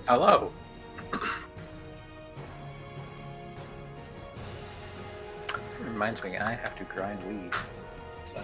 Hello. It reminds me, I have to grind weed. So.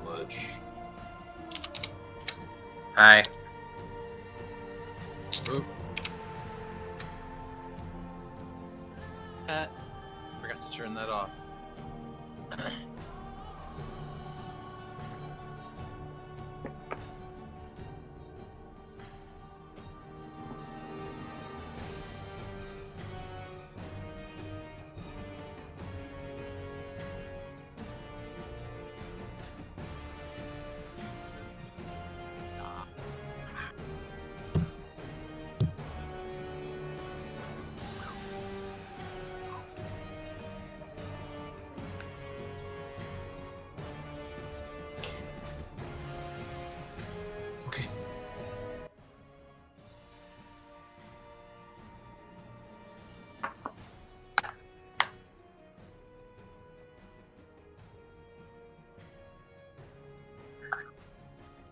much. Hi. Oop. Hat. Forgot to turn that off. Okay.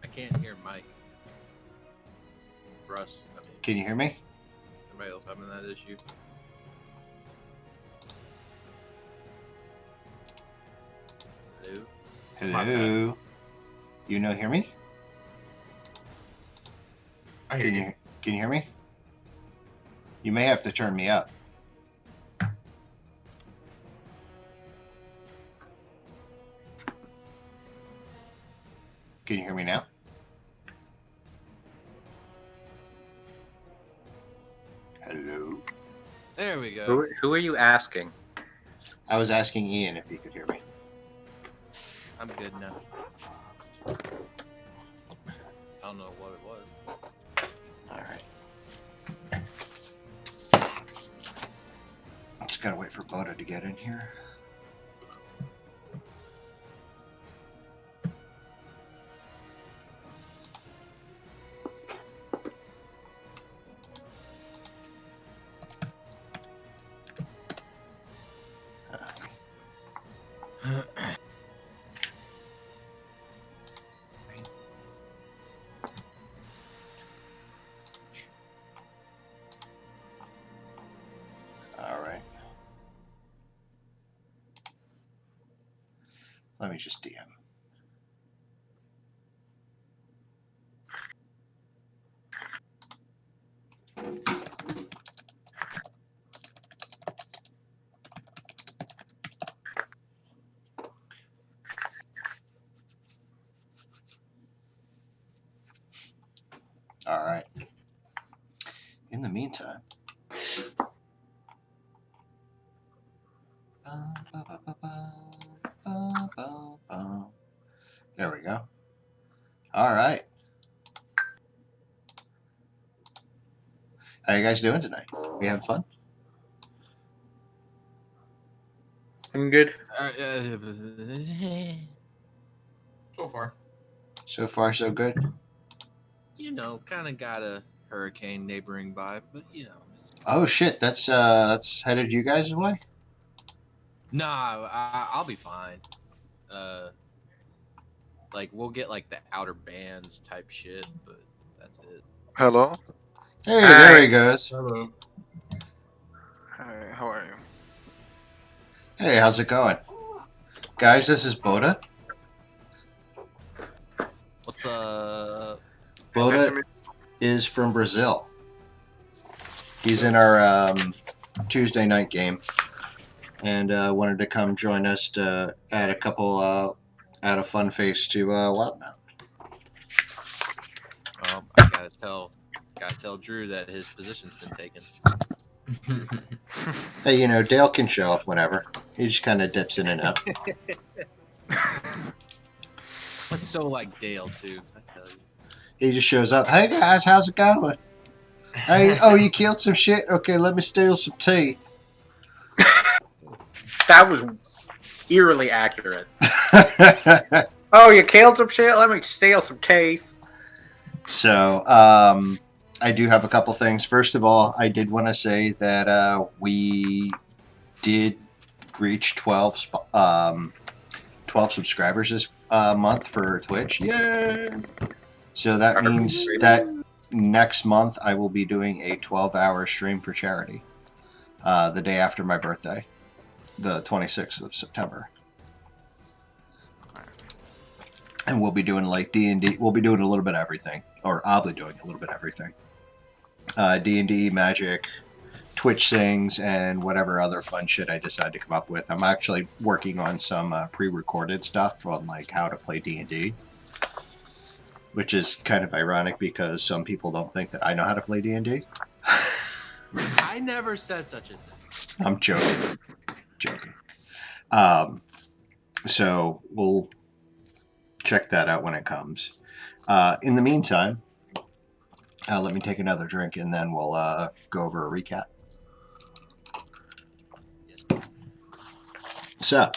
I can't hear Mike. Russ. I mean, Can you hear me? somebody else having that issue? Hello? Hello. You no hear me? I hear you. Can you hear me? You may have to turn me up. Can you hear me now? Hello. There we go. Who are you asking? I was asking Ian if he could hear me. I'm good now. I don't know what it was. All right. Just gotta wait for Boda to get in here. All right. Let me just DM. All right. In the meantime, there we go. All right. How you guys doing tonight? We having fun? I'm good. So far. So far, so good. You know, kind of got a hurricane neighboring by, but you know. Oh shit, that's headed you guys' way. Nah, I'll be fine. Like we'll get like the outer bands type shit, but that's it. Hello. Hey, there Hi. he goes. Hello. Hi, how are you? Hey, how's it going? Guys, this is Boda. What's Nice to Boda meet is from Brazil. He's in our Tuesday night game and wanted to come join us to add a couple add a fun face to Wildemount. I gotta tell Drew that his position's been taken. Hey, you know, Dale can show up whenever. He just kind of dips in and out. But so like Dale too, I tell you. He just shows up. Hey guys, how's it going? Hey, oh, you killed some shit? Okay, let me steal some teeth. That was eerily accurate. Oh, you killed some shit? Let me steal some teeth. So, I do have a couple things. First of all, I did want to say that we did reach 12 subscribers this month for Twitch. Yay! So that means that next month I will be doing a 12-hour stream for charity the day after my birthday, the 26th of September. Nice. and we'll be doing like D&D. We'll be doing a little bit of everything, or I'll be doing a little bit of everything. D&D, Magic, Twitch things, and whatever other fun shit I decide to come up with. I'm actually working on some pre-recorded stuff on like how to play D&D, which is kind of ironic because some people don't think that I know how to play D&D. I never said such a thing. I'm joking. So we'll check that out when it comes. In the meantime, let me take another drink and then we'll go over a recap. So,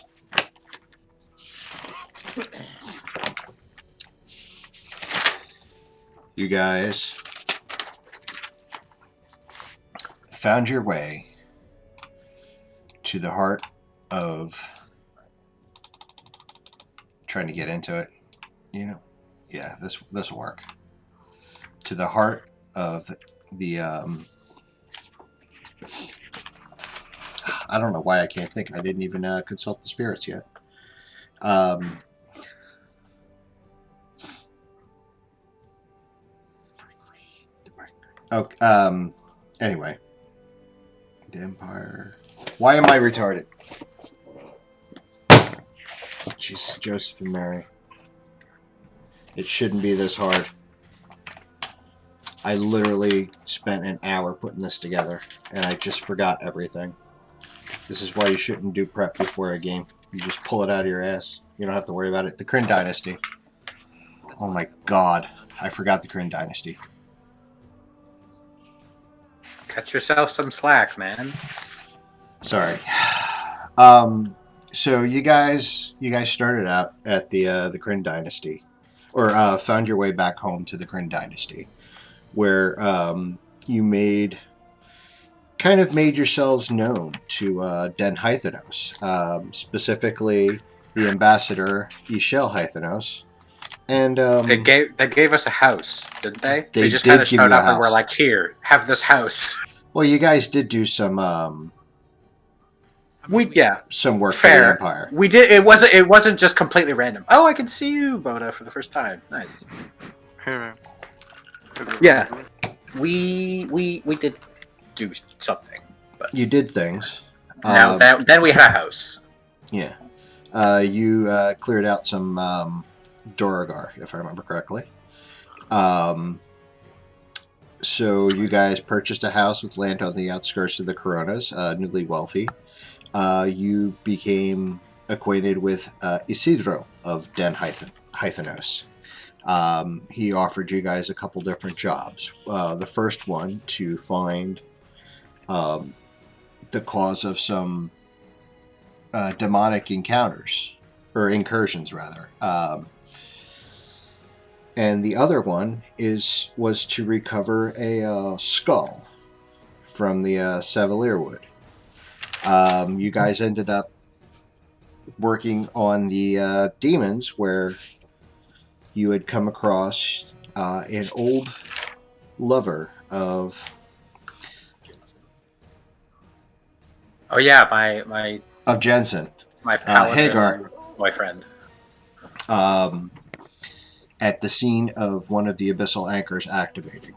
you guys found your way to the heart of trying to get into it. You know, yeah, this will work. To the heart of the I don't know why I can't think. I didn't even consult the spirits yet. Anyway, the Empire. Why am I retarded? Jesus, Joseph and Mary. It shouldn't be this hard. I literally spent an hour putting this together, and I just forgot everything. This is why you shouldn't do prep before a game. You just pull it out of your ass. You don't have to worry about it. The Kryn Dynasty. Oh my god. I forgot the Kryn Dynasty. Cut yourself some slack, man. Sorry. So you guys started out at the Kryn Dynasty, or found your way back home to the Kryn Dynasty, where you made yourselves known to Den Hythanos, specifically the ambassador Ishel Hythanos, and They gave us a house, didn't they? They just did kind of give showed you a up and were house. like, "Here, have this house." well, you guys did do some some work for the Fair. Empire. We did. It wasn't just completely random. Oh, I can see you, Boda, for the first time. Nice. Hey man. Yeah. We did do something. But You did things. now then we had a house. Yeah. You cleared out some Dorogar, if I remember correctly. So you guys purchased a house with land on the outskirts of the Coronas, newly wealthy. You became acquainted with Isidro of Den Hythanos. He offered you guys a couple different jobs. The first one to find the cause of some demonic encounters, or incursions rather. And the other one was to recover a skull from the Sevalier Wood. You guys ended up working on the demons, where you had come across an old lover of Oh yeah, my Jensen, paladin Hagar. boyfriend. At the scene of one of the abyssal anchors activating.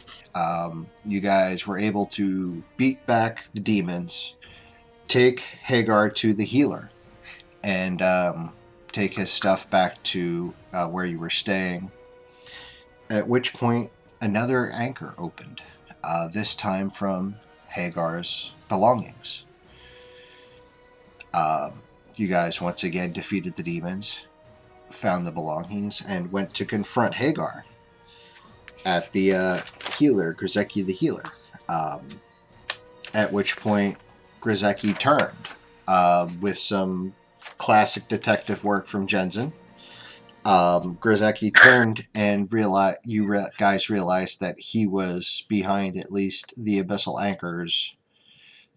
You guys were able to beat back the demons, take Hagar to the healer, and take his stuff back to where you were staying. At which point, another anchor opened, this time from Hagar's belongings. You guys once again defeated the demons, found the belongings, and went to confront Hagar at the healer, Grzeki the healer. At which point, Grzeki turned with some classic detective work from Jensen. Grzeki turned and guys realized that he was behind at least the abyssal anchors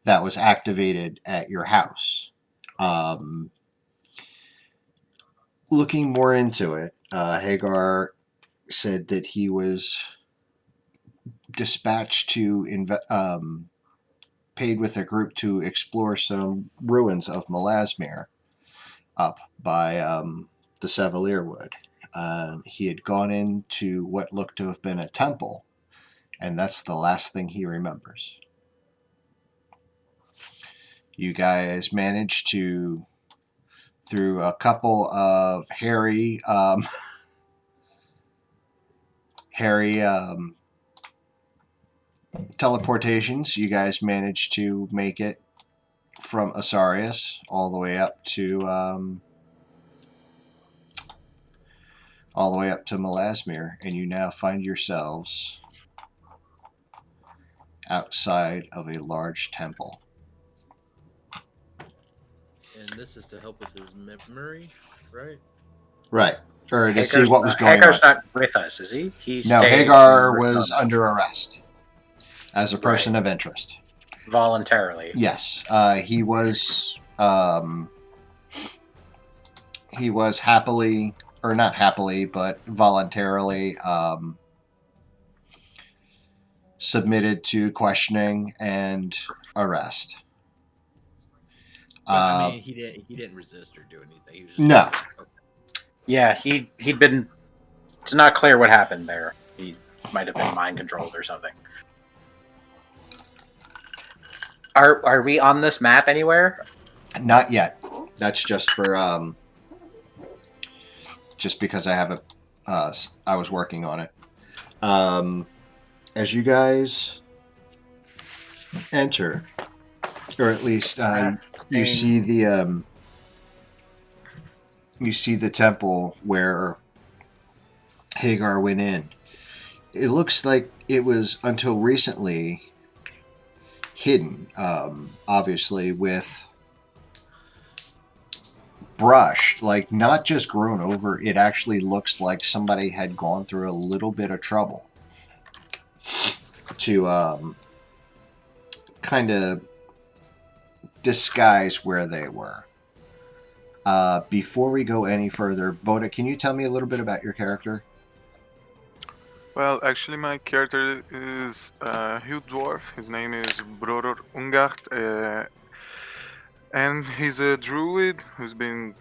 that was activated at your house. Looking more into it, Hagar said that he was dispatched to paid with a group to explore some ruins of Melasmir up by the Sevalier Wood. He had gone into what looked to have been a temple, and that's the last thing he remembers. You guys managed to, through a couple of hairy teleportations, you guys managed to make it from Asarius all the way up to Melasmere, and you now find yourselves outside of a large temple. And this is to help with his memory, right? Right. Or to see Hagar's what was going on. Hagar's not with us, is he? No, Hagar was under arrest as a person of interest. Voluntarily. Yes. He was happily, or not happily, but voluntarily submitted to questioning and arrest. But, I mean, he didn't resist or do anything. He was just No. Yeah, he'd been. It's not clear what happened there. He might have been mind controlled or something. Are we on this map anywhere? Not yet. That's just for just because I have I was working on it. As you guys enter, or at least you see the temple where Hagar went in. It looks like it was until recently hidden, obviously with brush, like not just grown over. It actually looks like somebody had gone through a little bit of trouble to kind of disguise where they were. Before we go any further, Boda, can you tell me a little bit about your character? Well, actually, my character is a huge dwarf. His name is Broror Ungart, and he's a druid who's been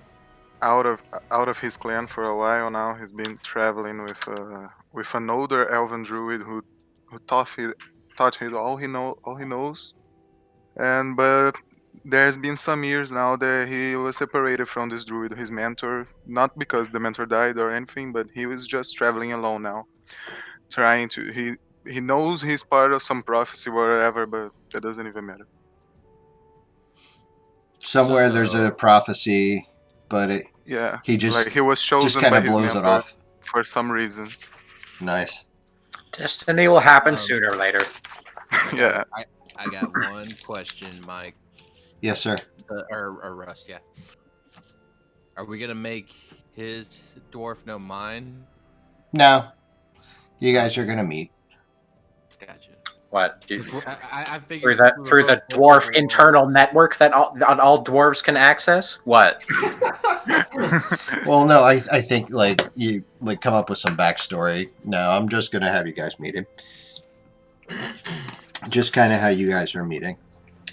out of his clan for a while now. He's been traveling with an older elven druid who taught him all he knows. But there's been some years now that he was separated from this druid, his mentor, not because the mentor died or anything, but he was just traveling alone now. He knows he's part of some prophecy or whatever, but that doesn't even matter. Somewhere there's a prophecy, but he was chosen kind by of his blows it mentor off for some reason. Nice. Destiny will happen sooner or later. Yeah. I got one question, Mike. Yes, sir. Or Russ, yeah. Are we gonna make his dwarf know mine? No. You guys are gonna meet. Gotcha. What? I figured through the dwarf internal network that all dwarves can access? What? Well, no, I think you come up with some backstory. No, I'm just gonna have you guys meet him. Just kind of how you guys are meeting.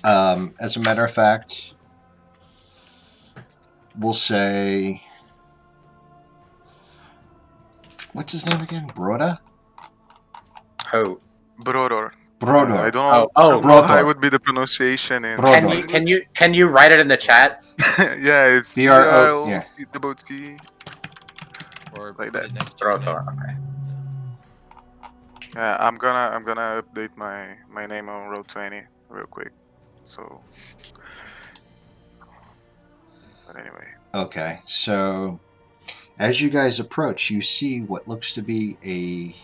As a matter of fact, we'll say, what's his name again? Broda? Who? Brodor. Brodor. I don't know. Brodor. How would be the pronunciation? Can you write it in the chat? Yeah, it's B-R-O. Yeah. T. Or like that. Brodor. Okay. I'm gonna update my name on Roll20 real quick. So, but anyway. Okay, so as you guys approach, you see what looks to be a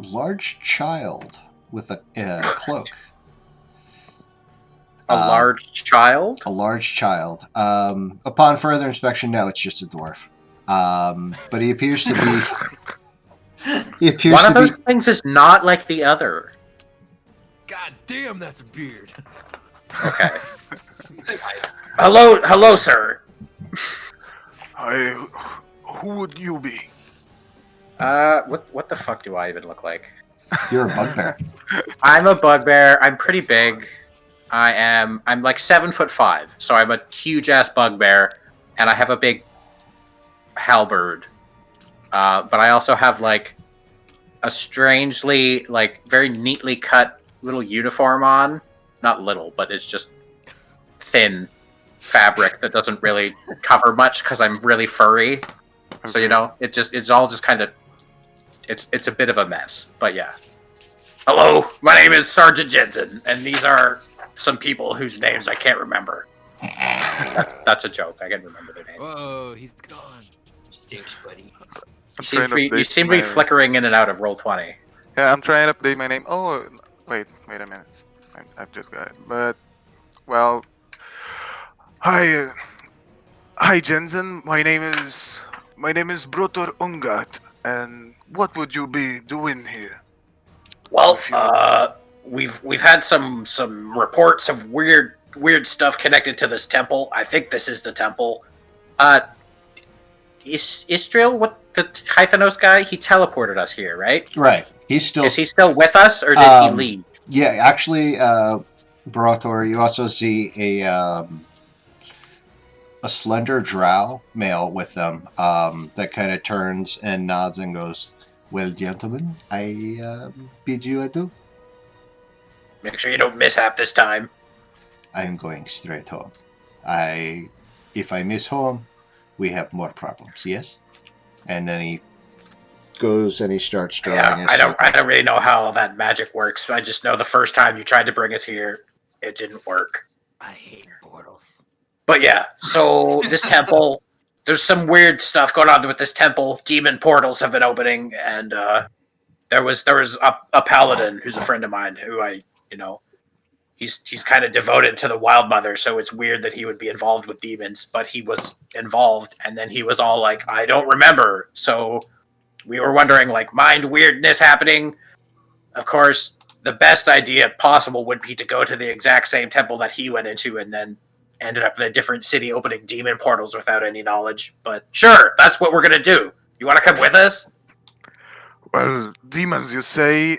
large child with a cloak. A large child? A large child. Upon further inspection, no, it's just a dwarf. But he appears to be. One of those things is not like the other. God damn, that's a beard. Okay. Hello, sir. Who would you be? What the fuck do I even look like? You're a bugbear. I'm a bugbear. I'm pretty big. I'm like 7'5", so I'm a huge ass bugbear, and I have a big halberd. But I also have like a strangely, like very neatly cut little uniform on. Not little, but it's just thin fabric that doesn't really cover much because I'm really furry. So you know, it's all just kind of it's a bit of a mess. But yeah. Hello, my name is Sergeant Jensen, and these are some people whose names I can't remember. That's a joke. I can remember their name. Whoa, he's gone. Stinks, buddy. I'm trying to You update seem to be my- flickering in and out of Roll20. Yeah, I'm trying to update my name. Oh, wait a minute. I've just got it. But, well, hi, hi Jensen. My name is Brotor Ungat. And what would you be doing here? Well, If you- we've had some reports of weird stuff connected to this temple. I think this is the temple. Istriel, what the Hyphanos guy? He teleported us here, right? Right. He's still. Is he still with us, or did he leave? Yeah, actually, Brotor, you also see a slender drow male with them that kind of turns and nods and goes, "Well, gentlemen, I bid you adieu. Make sure you don't mishap this time. I am going straight home. If I miss home, we have more problems. Yes." And then he goes and he starts drawing. Yeah, I don't really know how that magic works. I just know the first time you tried to bring us here, it didn't work. I hate portals. But yeah, so this temple, there's some weird stuff going on with this temple. Demon portals have been opening, and there was a paladin who's a friend of mine who he's kind of devoted to the Wild Mother, so it's weird that he would be involved with demons, but he was involved, and then he was all like, I don't remember. So we were wondering, like, mind weirdness happening. Of course, the best idea possible would be to go to the exact same temple that he went into and then ended up in a different city opening demon portals without any knowledge. But sure, that's what we're going to do. You want to come with us? Well, demons, you say,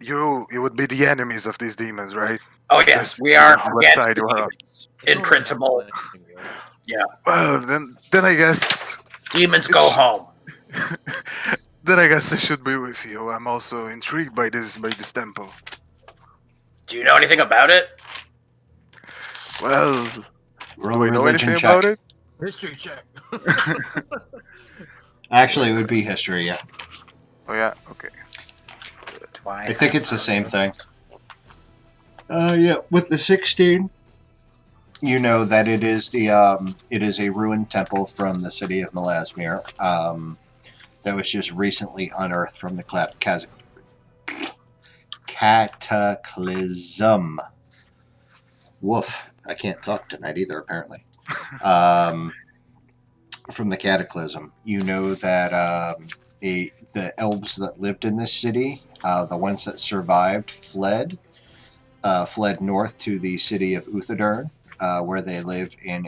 you would be the enemies of these demons, right? Oh, yes, Yes, we are on what against side the you are on? demons. In principle, Well, then I guess demons go home. then I guess I should be with you. I'm also intrigued by this temple. Do you know anything about it? Well, Roll do a we know religion anything check. about it? History check. Actually, it would be history. Yeah, Oh yeah, okay. I think it's the same thing. Yeah, with the 16, you know that it is a ruined temple from the city of Melasmir that was just recently unearthed from the cataclysm. Woof! I can't talk tonight either, apparently. From the cataclysm, you know that the elves that lived in this city, the ones that survived, fled north to the city of Uthadurn, where they live in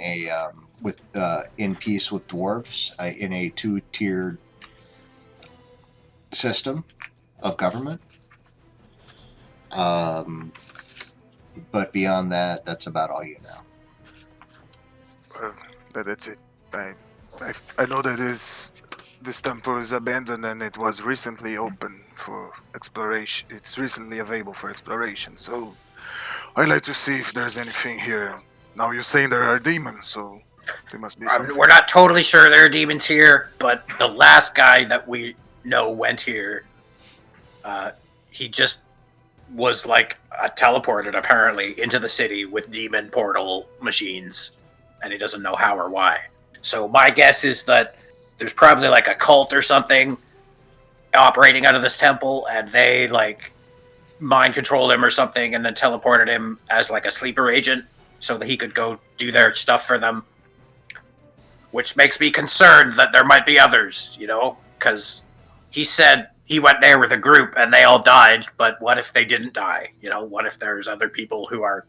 in peace with dwarves, in a 2-tiered system of government. But beyond that, that's about all you know. Well, that's it. I know that this temple is abandoned and it was recently open for exploration. It's recently available for exploration. So I'd like to see if there's anything here. Now you're saying there are demons, so there must be something. We're not totally sure there are demons here, but the last guy that we know went here, he just was like teleported apparently into the city with demon portal machines, and he doesn't know how or why. So my guess is that there's probably like a cult or something operating out of this temple, and they like mind controlled him or something and then teleported him as like a sleeper agent so that he could go do their stuff for them. Which makes me concerned that there might be others, because he said he went there with a group and they all died, but what if they didn't die? What if there's other people who are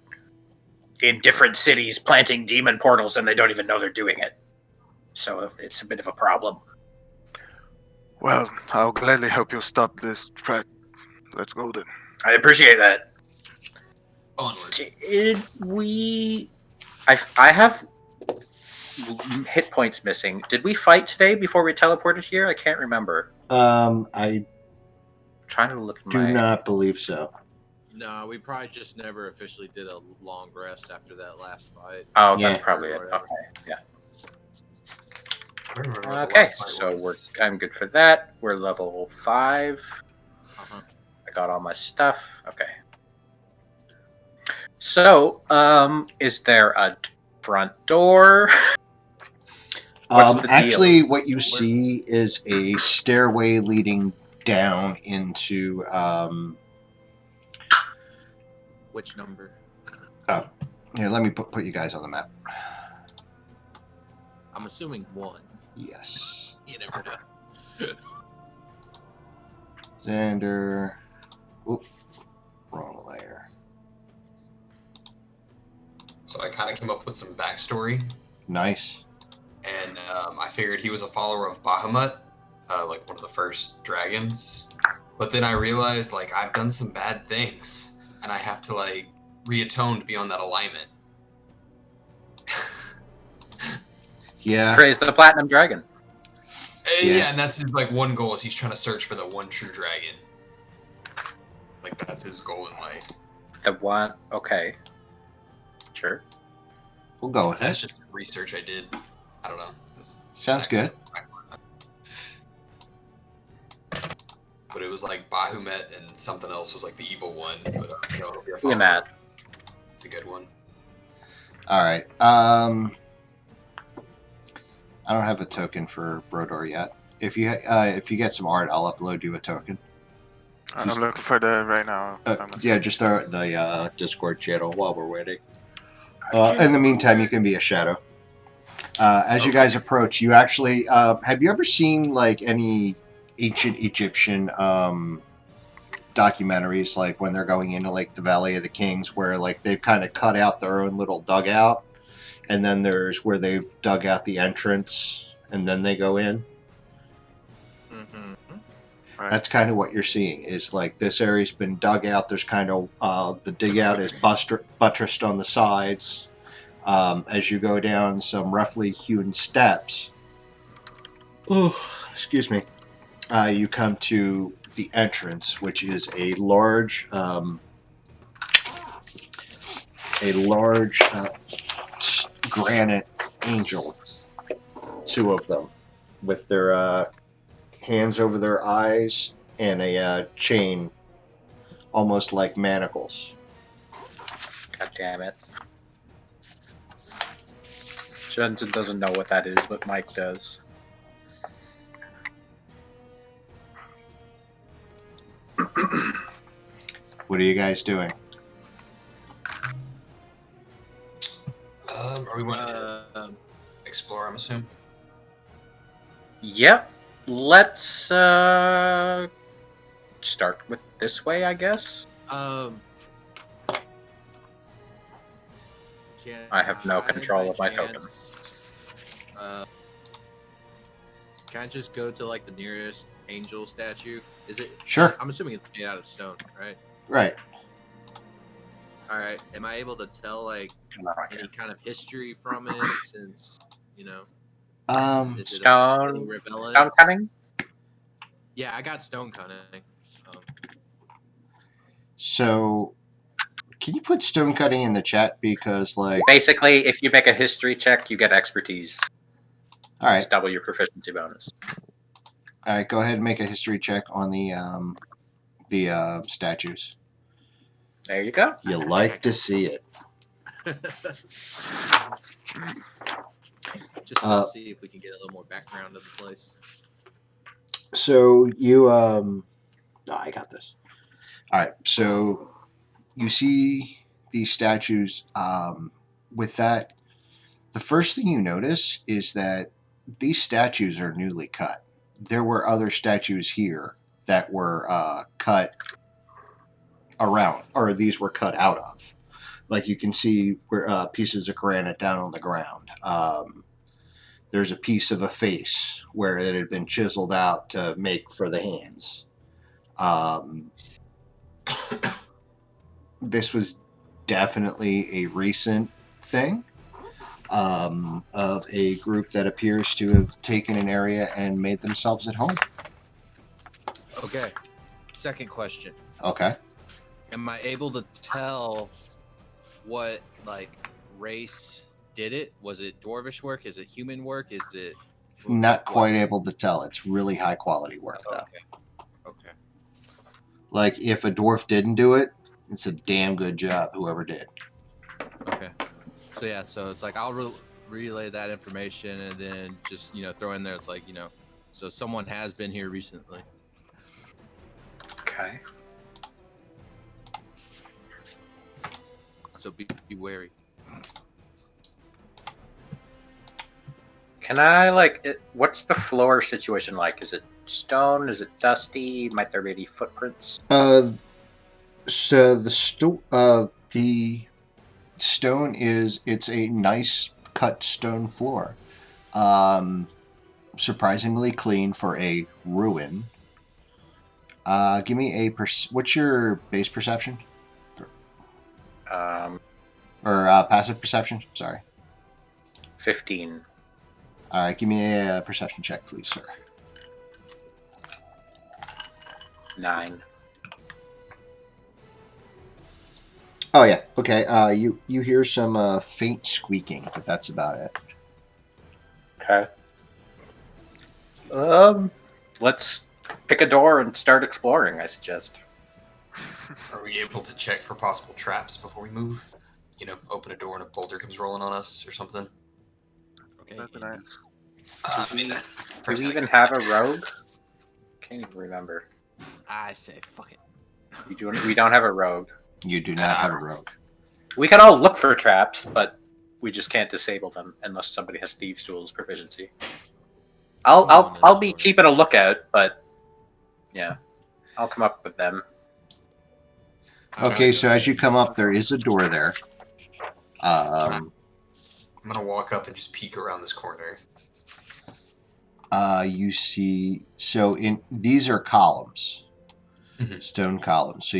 in different cities planting demon portals and they don't even know they're doing it? So it's a bit of a problem. Well, I'll gladly help you stop this threat. Let's go then. I appreciate that. Onward. Did we? I have hit points missing. Did we fight today before we teleported here? I can't remember. I Trying to look at do my. not believe so. No, we probably just never officially did a long rest after that last fight. Oh, Yeah. that's probably it. Or whatever. Okay, yeah. I don't remember what the Okay, last fight so was. I'm good for that. We're level 5. Uh-huh. I got all my stuff. Okay. So, is there a front door? What's the deal? Actually, what you see is a stairway leading down into. Which number? Here, let me put you guys on the map. I'm assuming 1. Yes. You never know. Xander. Oop. Wrong layer. So I kind of came up with some backstory, Nice. and I figured he was a follower of Bahamut, like one of the first dragons. But then I realized, like, I've done some bad things, and I have to, like, reatone to be on that alignment. Yeah. Praise the Platinum Dragon. Yeah, and that's his, like, one goal is he's trying to search for the one true dragon. Like, that's his goal in life. The one. Okay. Sure. We'll go with That's it. just research I did. I don't know. Sounds good. But it was like Bahamut and something else was like the evil one. But it'll be a Yeah, Matt. It's a good one. All right. I don't have a token for Brodor yet. If you get some art, I'll upload you a token. I'm looking for that right now. Yeah, just the Discord channel while we're waiting. In the meantime, you can be a shadow. As you guys approach, you actually have you ever seen like any ancient Egyptian documentaries, like when they're going into like the Valley of the Kings, where like they've kind of cut out their own little dugout, and then there's where they've dug out the entrance, and then they go in. Mm-hmm. Right. That's kind of what you're seeing. Is like this area's been dug out. There's kind of the dig out is buttressed on the sides. As you go down some roughly hewn steps. Oh, excuse me. You come to the entrance, which is a large granite angel. 2 of them, with their hands over their eyes and a chain, almost like manacles. God damn it. Jensen doesn't know what that is, but Mike does. What are you guys doing? Are we wanting to explore, I'm assuming? Yep. Let's start with this way, I guess. I have no control of my token. Can I just go to like the nearest angel statue? Is it? Sure. I'm assuming it's made out of stone, right? Right. All right. Am I able to tell like No, I any can't. kind of history from it? Since is it Stone rebellion? cutting? Yeah, I got stone cutting. So, can you put stone cutting in the chat? Because, like, Basically, if you make a history check, you get expertise. all right, It's double your proficiency bonus. all right, go ahead and make a history check on the statues. There you go. You like to see it. Just to see if we can get a little more background of the place. So you I got this. All right, so you see these statues. With that, the first thing you notice is that these statues are newly cut. There were other statues here that were cut around, or these were cut out of. Like you can see where pieces of granite down on the ground. There's a piece of a face where it had been chiseled out to make for the hands. This was definitely a recent thing of a group that appears to have taken an area and made themselves at home. Okay. Second question. Okay. Am I able to tell what race did it? Was it dwarvish work? Is it human work? Is it Not quite able to tell. It's really high quality work, though. Okay. Like, if a dwarf didn't do it, it's a damn good job, whoever did. Okay. So yeah, so it's like I'll relay that information and then just throw in there. It's like so someone has been here recently. Okay. So be wary. Can I what's the floor situation like? Is it stone? Is it dusty? Might there be any footprints? So the stone it's a nice cut stone floor. Surprisingly clean for a ruin. Give me what's your base perception? Or passive perception? Sorry. 15. All right, give me a perception check, please, sir. 9. Oh yeah. Okay. You hear some faint squeaking, but that's about it. Okay. Let's pick a door and start exploring, I suggest. Are we able to check for possible traps before we move? Open a door and a boulder comes rolling on us or something. Okay. That'd be nice. Do we even have a rogue? Can't even remember. I say fuck it. We don't have a rogue. You do not have a rogue. We can all look for traps, but we just can't disable them unless somebody has thieves' tools proficiency. I'll be keeping a lookout, but yeah, I'll come up with them. Okay, so as you come up, there is a door there. I'm gonna walk up and just peek around this corner. You see, these are columns, Mhm. stone columns. So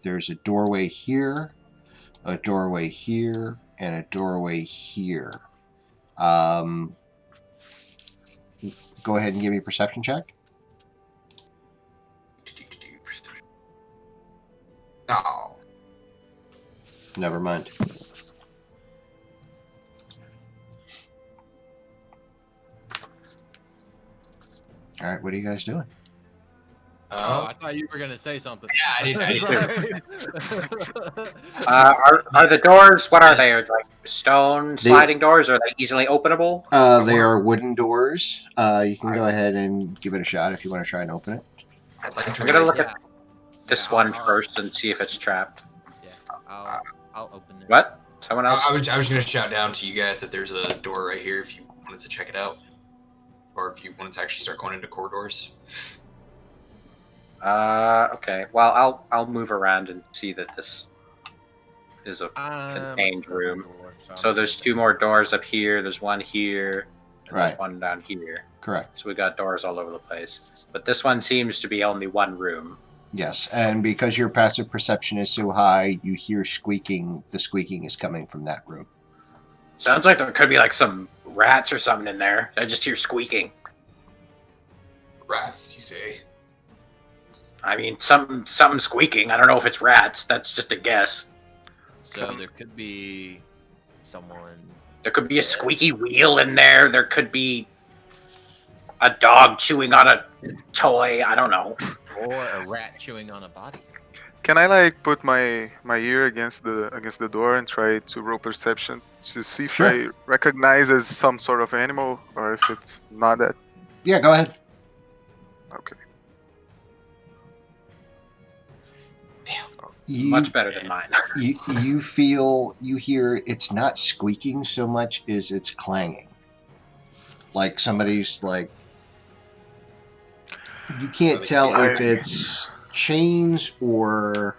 there's a doorway here, a doorway here, and a doorway here. Go ahead and give me a perception check. Oh. Never mind. All right, what are you guys doing? I thought you were gonna say something. Yeah, I did. Are the doors? What are they? Like stone sliding doors? Are they easily openable? They are wooden doors. You can go ahead and give it a shot if you want to try and open it. I'd like to. I'm gonna look Yeah. at this one first and see if it's trapped. Yeah, I'll open it. What? Someone else? I was gonna shout down to you guys that there's a door right here if you wanted to check it out, or if you wanted to actually start going into corridors. Okay. Well, I'll move around and see that this is a contained room. So there's 2 more doors up here. There's one here, and Right. there's one down here. Correct. So we got doors all over the place. But this one seems to be only one room. Yes, and because your passive perception is so high, you hear squeaking. The squeaking is coming from that room. Sounds like there could be like some rats or something in there. I just hear squeaking. Rats, you say? I mean, something squeaking. I don't know if it's rats. That's just a guess. So there could be someone. There could be a squeaky wheel in there. There could be a dog chewing on a toy. I don't know. Or a rat chewing on a body. Can I put my ear against the door and try to roll perception to see if Sure. I recognize as some sort of animal or if it's not that? Yeah, go ahead. Okay. Much better than mine. You hear it's not squeaking so much as it's clanging. Like somebody's like. You can't tell if it's chains or.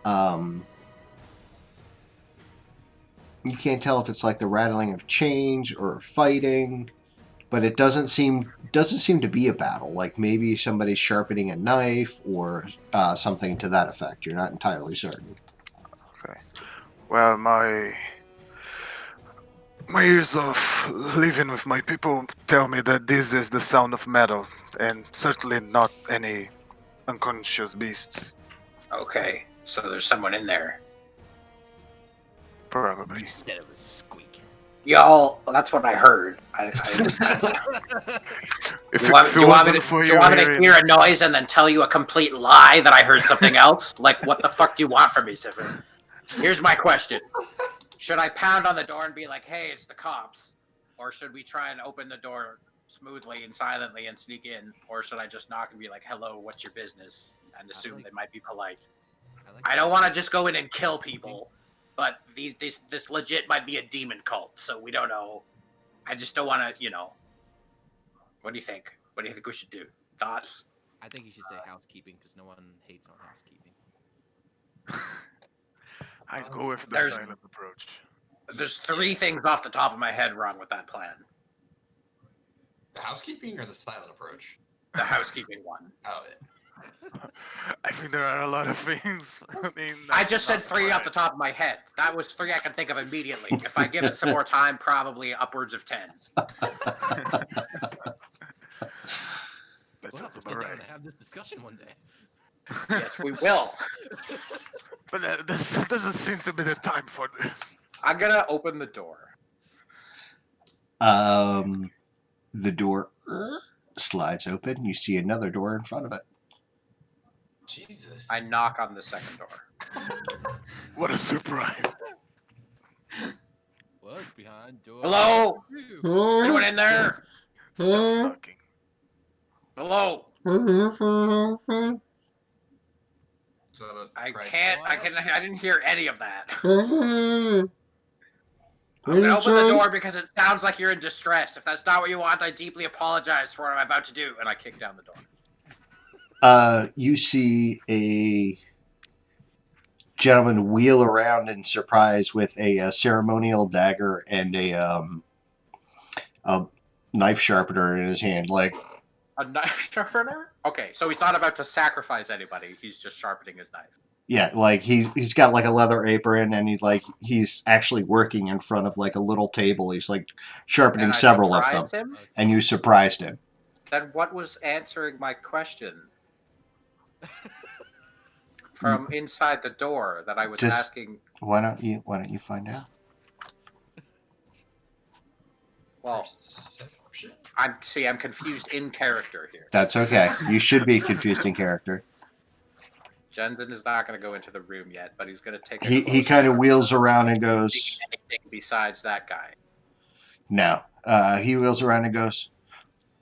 You can't tell if it's like the rattling of chains or fighting, but it doesn't seem to be a battle. Like maybe somebody's sharpening a knife or something to that effect. You're not entirely certain. Okay. Well, my years of living with my people tell me that this is the sound of metal, and certainly not any unconscious beasts. Okay, so there's someone in there. Probably. You said it was squeaking. Y'all, that's what I heard. If Do you want me wasn't to, for do you want me to hearing- hear a noise and then tell you a complete lie that I heard something else? Like, what the fuck do you want from me, Siffer? Here's my question. Should I pound on the door and be like, hey, it's the cops? Or should we try and open the door smoothly and silently and sneak in? Or should I just knock and be like, hello, what's your business? And assume they might be polite. I don't want to just go in and kill people, but this legit might be a demon cult, so we don't know. I just don't want to, you know. What do you think? What do you think we should do? Thoughts? I think you should say housekeeping because no one hates on housekeeping. I'd go with the There's- silent approach. There's 3 things off the top of my head wrong with that plan. The housekeeping or the silent approach? The housekeeping one. Oh, I think there are a lot of things. I just said 3 off the top of my head. That was 3 I can think of immediately. If I give it some more time, probably upwards of 10. That We'll have sounds to about sit down right. and have this discussion one day. Yes, we will. But this doesn't seem to be the time for this. I'm gonna open the door. The door slides open. You see another door in front of it. Jesus. I knock on the second door. What a surprise. What's behind door? Hello? You. Anyone in there? Stop knocking. Hello? Is that a I cry? can't. I didn't hear any of that. I'm gonna open the door because it sounds like you're in distress. If that's not what you want, I deeply apologize for what I'm about to do. And I kick down the door. You see a gentleman wheel around in surprise with a ceremonial dagger and a knife sharpener in his hand. Like, A knife sharpener? Okay, so he's not about to sacrifice anybody. He's just sharpening his knife. yeah, like he's got like a leather apron and he's actually working in front of like a little table. He's like sharpening And I several of them, surprised him? and you surprised him. Then what was answering my question? From inside the door that I was Just- asking. Why don't you find out? Well, Perception? I'm confused in character here. That's okay. You should be confused in character. Jensen is not going to go into the room yet, but he's going to take. He kind of wheels around and goes, See anything besides that guy. no. He wheels around and goes,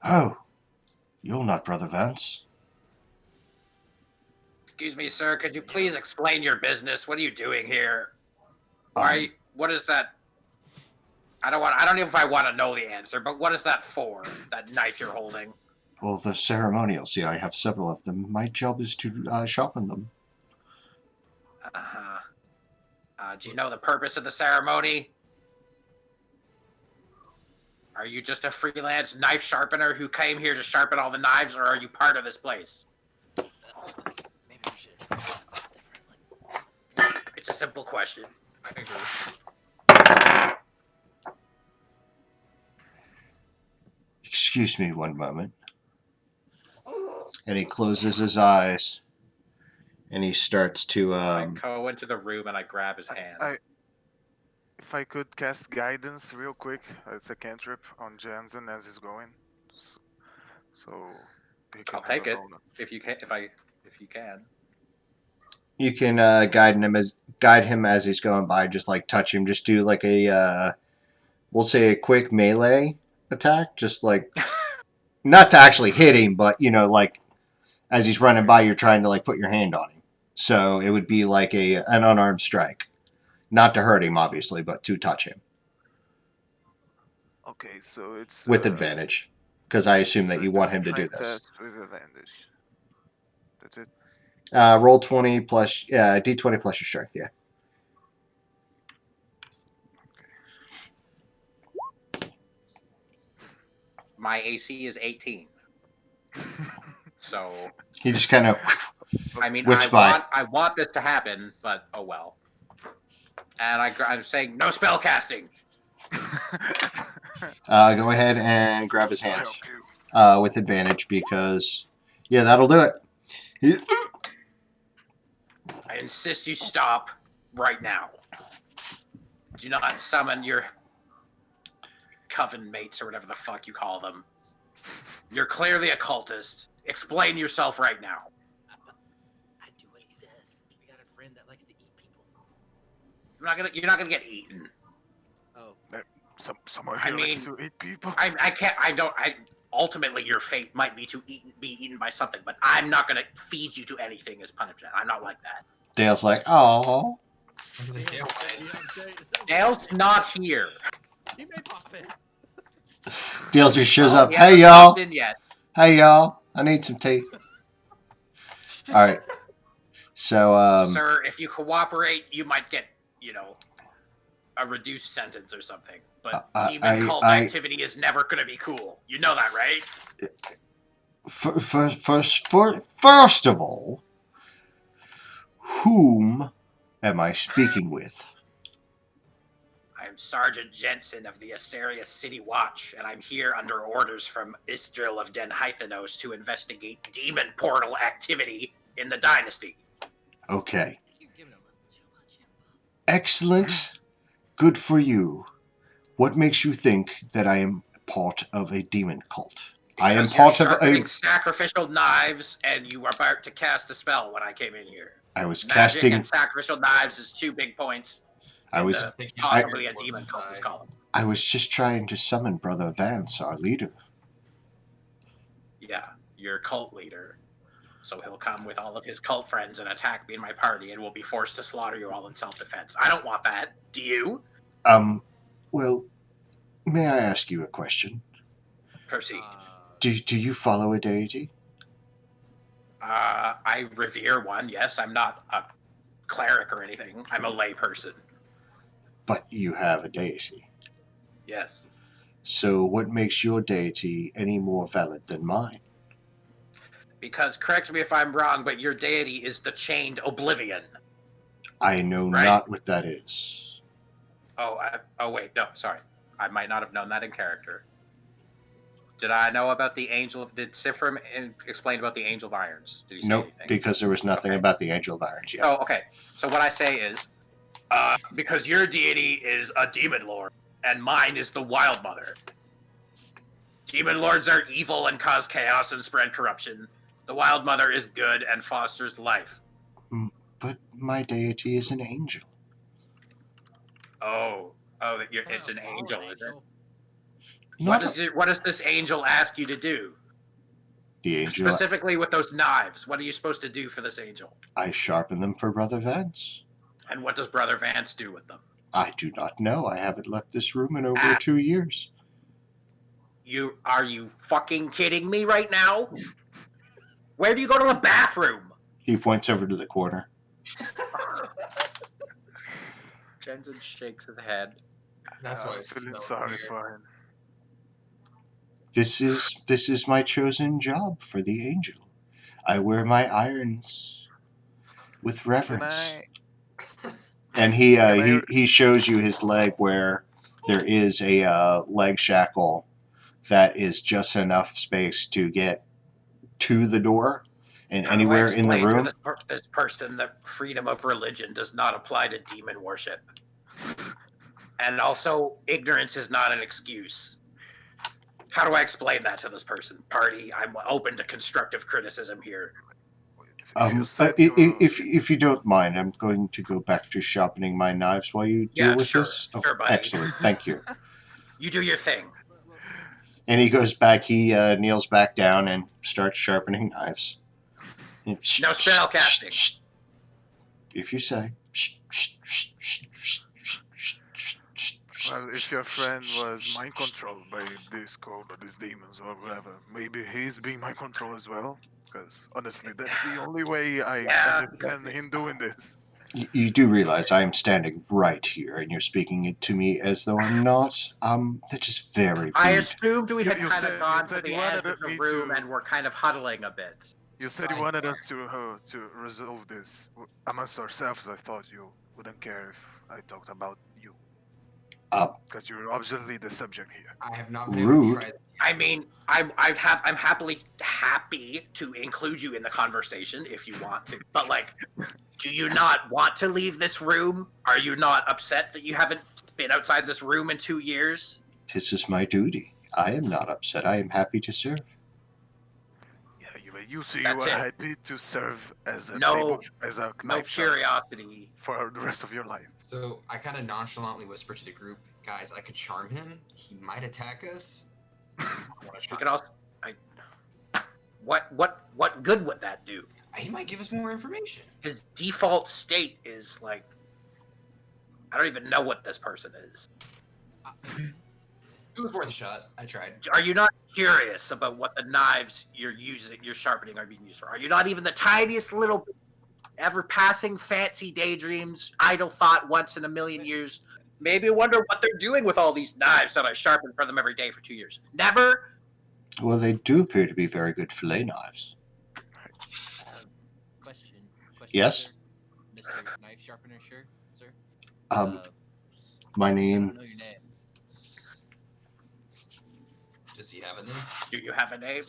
oh, you're not Brother Vance. Excuse me, sir. Could you please explain your business? What are you doing here? Why? What is that? I don't know if I want to know the answer, but what is that for? That knife you're holding? Well, the ceremonial. See, I have several of them. My job is to sharpen them. Uh-huh. Do you know the purpose of the ceremony? Are you just a freelance knife sharpener who came here to sharpen all the knives, or are you part of this place? Maybe we should differently. It's a simple question. I agree. Excuse me one moment. And he closes his eyes. And he starts to I go into the room and I grab his hand. If I could cast guidance real quick, it's a cantrip on Jansen as he's going. So he can I'll have take a it bonus. if you can. If you can. you can guide him as he's going by. Just like touch him. Just do like a we'll say a quick melee attack. Just like not to actually hit him, but you know, like as he's running by, you're trying to like put your hand on him. So it would be like an unarmed strike, not to hurt him, obviously, but to touch him Okay, so it's with advantage, because I assume so that you it's want a him to do strength this. test with advantage. That's it. Roll 20 plus D20 plus your strength. Yeah. My AC is 18. So He just kind of I mean, Whips by. I want this to happen, but oh well. And I'm saying no spell casting. Go ahead and grab his I'll hands help you. with advantage because, yeah, that'll do it. I insist you stop right now. Do not summon your coven mates or whatever the fuck you call them. You're clearly a cultist. Explain yourself right now. I do what he says. We got a friend that likes to eat people. You're not gonna get eaten. Oh, Someone I here likes mean, to eat people. Ultimately, your fate might be to be eaten by something, but I'm not gonna feed you to anything as punishment. I'm not like that. Dale's like, oh. I was like, Dale, what? Dale's not here. He may pop in. Dale just shows Well, up. he Hey, hasn't y'all. popped in yet. Hey, y'all. I need some tea. All right. So, Sir, if you cooperate, you might get, a reduced sentence or something. But demon cult activity is never going to be cool. You know that, right? First of all, whom am I speaking with? I am Sergeant Jensen of the Assyria City Watch, and I'm here under orders from Istril of Den Hythanos to investigate demon portal activity in the dynasty. Okay. You're giving him too much info. Excellent. Good for you. What makes you think that I am part of a demon cult? I am part of a sacrificial knives, and you were about to cast a spell when I came in here. I was Magic casting. And sacrificial knives is 2 big points. I was just thinking possibly a demon cult is called. I was just trying to summon Brother Vance, our leader. Yeah, your cult leader. So he'll come with all of his cult friends and attack me and my party, and we'll be forced to slaughter you all in self-defense. I don't want that. Do you? Well, may I ask you a question? Proceed. Do you follow a deity? I revere one, yes. I'm not a cleric or anything. I'm a lay person. But you have a deity. Yes. So what makes your deity any more valid than mine? Because, correct me if I'm wrong, but your deity is the Chained Oblivion. I know not what that is. Oh, wait, no, sorry. I might not have known that in character. Did I know about the Angel of... Did Sifrim explain about the Angel of Irons? Did he say anything? Because there was nothing about the Angel of Irons yet. Oh, okay. So what I say is, because your deity is a demon lord, and mine is the Wild Mother. Demon lords are evil and cause chaos and spread corruption. The Wild Mother is good and fosters life. But my deity is an angel. It's an angel, is it? Not What does this angel ask you to do? the angel. Specifically with those knives, what are you supposed to do for this angel? I sharpen them for Brother Vance. And what does Brother Vance do with them? I do not know. I haven't left this room in over 2 years. Are you fucking kidding me right now? Where do you go to the bathroom? He points over to the corner. Jensen shakes his head. That's why I'm it's feeling so sorry weird. for him. This is my chosen job for the angel. I wear my irons with reverence. And he shows you his leg where there is a leg shackle that is just enough space to get to the door and anywhere in the room. This person that freedom of religion does not apply to demon worship. And also, ignorance is not an excuse. How do I explain that to this person? Party, I'm open to constructive criticism here. If you don't mind, I'm going to go back to sharpening my knives while you deal with this. Sure, buddy. Excellent, thank you. You do your thing. And he goes back. He kneels back down and starts sharpening knives. No spell casting. If you say. Well, if your friend was mind controlled by this code or these demons or whatever, maybe he's being mind controlled as well. Because honestly, that's the only way I understand him doing this. You do realize I am standing right here, and you're speaking it to me as though I'm not. That is very rude. I assumed we had You kind said- of gone you to said the you end wanted of the me room to- and we're kind of huddling a bit. You said you wanted us to resolve this amongst ourselves. I thought you wouldn't care if I talked about you. Uh, Because you're obviously the subject here. I have not been able to Rude. try this. I mean, I'm happy to include you in the conversation if you want to. But like, do you not want to leave this room? Are you not upset that you haven't been outside this room in 2 years? This is my duty. I am not upset. I am happy to serve. Yeah, you see, That's you are it. happy to serve as a No- as a No knife shop curiosity. for the rest of your life. So I kind of nonchalantly whisper to the group, guys, I could charm him. He might attack us. I want to We try. could also. What good would that do? He might give us more information. His default state is like, I don't even know what this person is. It was worth a shot. I tried. Are you not curious about what the knives you're sharpening are being used for? Are you not even the tiniest little ever passing fancy daydreams, idle thought once in a million years? Maybe wonder what they're doing with all these knives that I sharpen for them every day for 2 years. Never. Well, they do appear to be very good fillet knives. Question. Yes? Sir? Mr. Knife Sharpener, sir? My I name. don't know your name. Does he have a name? Do you have a name?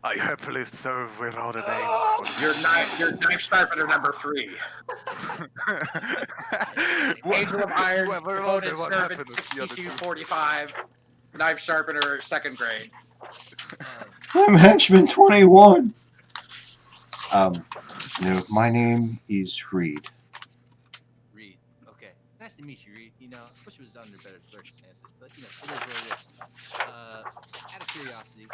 I happily serve without a name. Your knife sharpener number 3. Angel of Iron, Whoever wrote devoted it, what servant, happened with the other two? 6245, knife sharpener, 2nd grade. I'm henchman 21. No, my name is Reed. Reed. Okay. Nice to meet you, Reed. You know, I wish it was under better circumstances, but you know, it is what it is. Out of curiosity,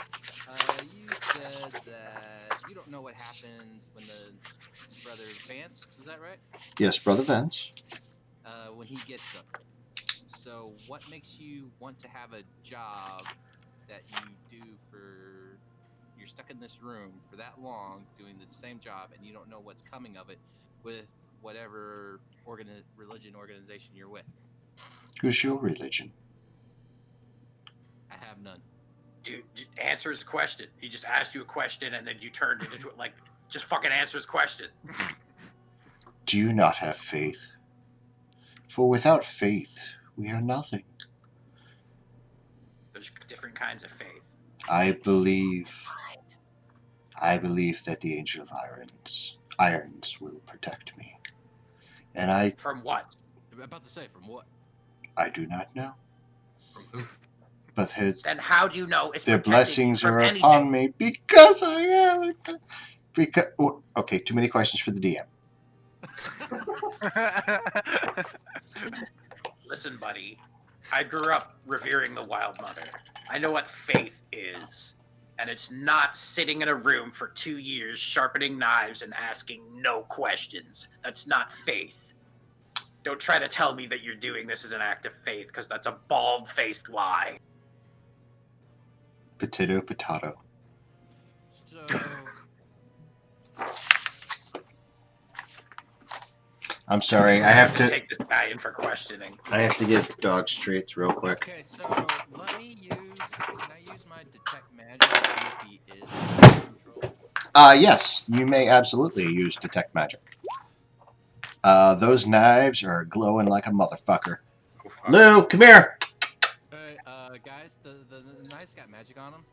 you said that you don't know what happens when the brother Vance, is that right? Yes, Brother Vance. When he gets them. So what makes you want to have a job that you do for you're stuck in this room for that long doing the same job and you don't know what's coming of it with whatever religion organization you're with? Who's your religion? I have none. Dude, answer his question. He just asked you a question and then you turned it into like, just fucking answer his question. Do you not have faith? For without faith, we are nothing. There's different kinds of faith. I believe that the Angel of Irons will protect me. And From what? I'm about to say, from what? I do not know. From who? But Then how do you know it's their protecting you blessings from are anything? upon me because I am. Okay, too many questions for the DM. Listen, buddy. I grew up revering the Wild Mother. I know what faith is. And it's not sitting in a room for 2 years sharpening knives and asking no questions. That's not faith. Don't try to tell me that you're doing this as an act of faith, because that's a bald-faced lie. Potato, potato. So I'm sorry, I have to take this guy in for questioning. give dogs treats real quick. okay, so let me use. Can I use my detect magic to see if he is under control? Yes, you may absolutely use detect magic. Those knives are glowing like a motherfucker. Oh, fuck. Lou, come here. Hey, guys, the knife's got magic on them.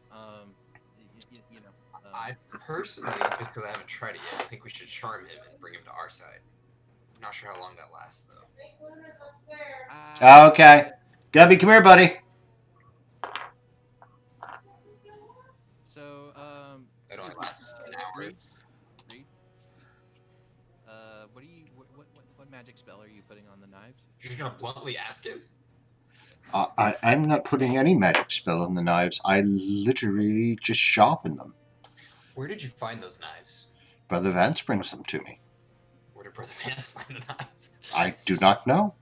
You know. I personally, just because I haven't tried it yet, I think we should charm him and bring him to our side. Not sure how long that lasts, though. Okay. Gubby, come here, buddy. So, It only excuse me, lasts an hour. Reed? What magic spell are you putting on the knives? You're just gonna bluntly ask him? I'm not putting any magic spell on the knives. I literally just sharpen them. Where did you find those knives? Brother Vance brings them to me. Where did Brother Vance find the knives? I do not know.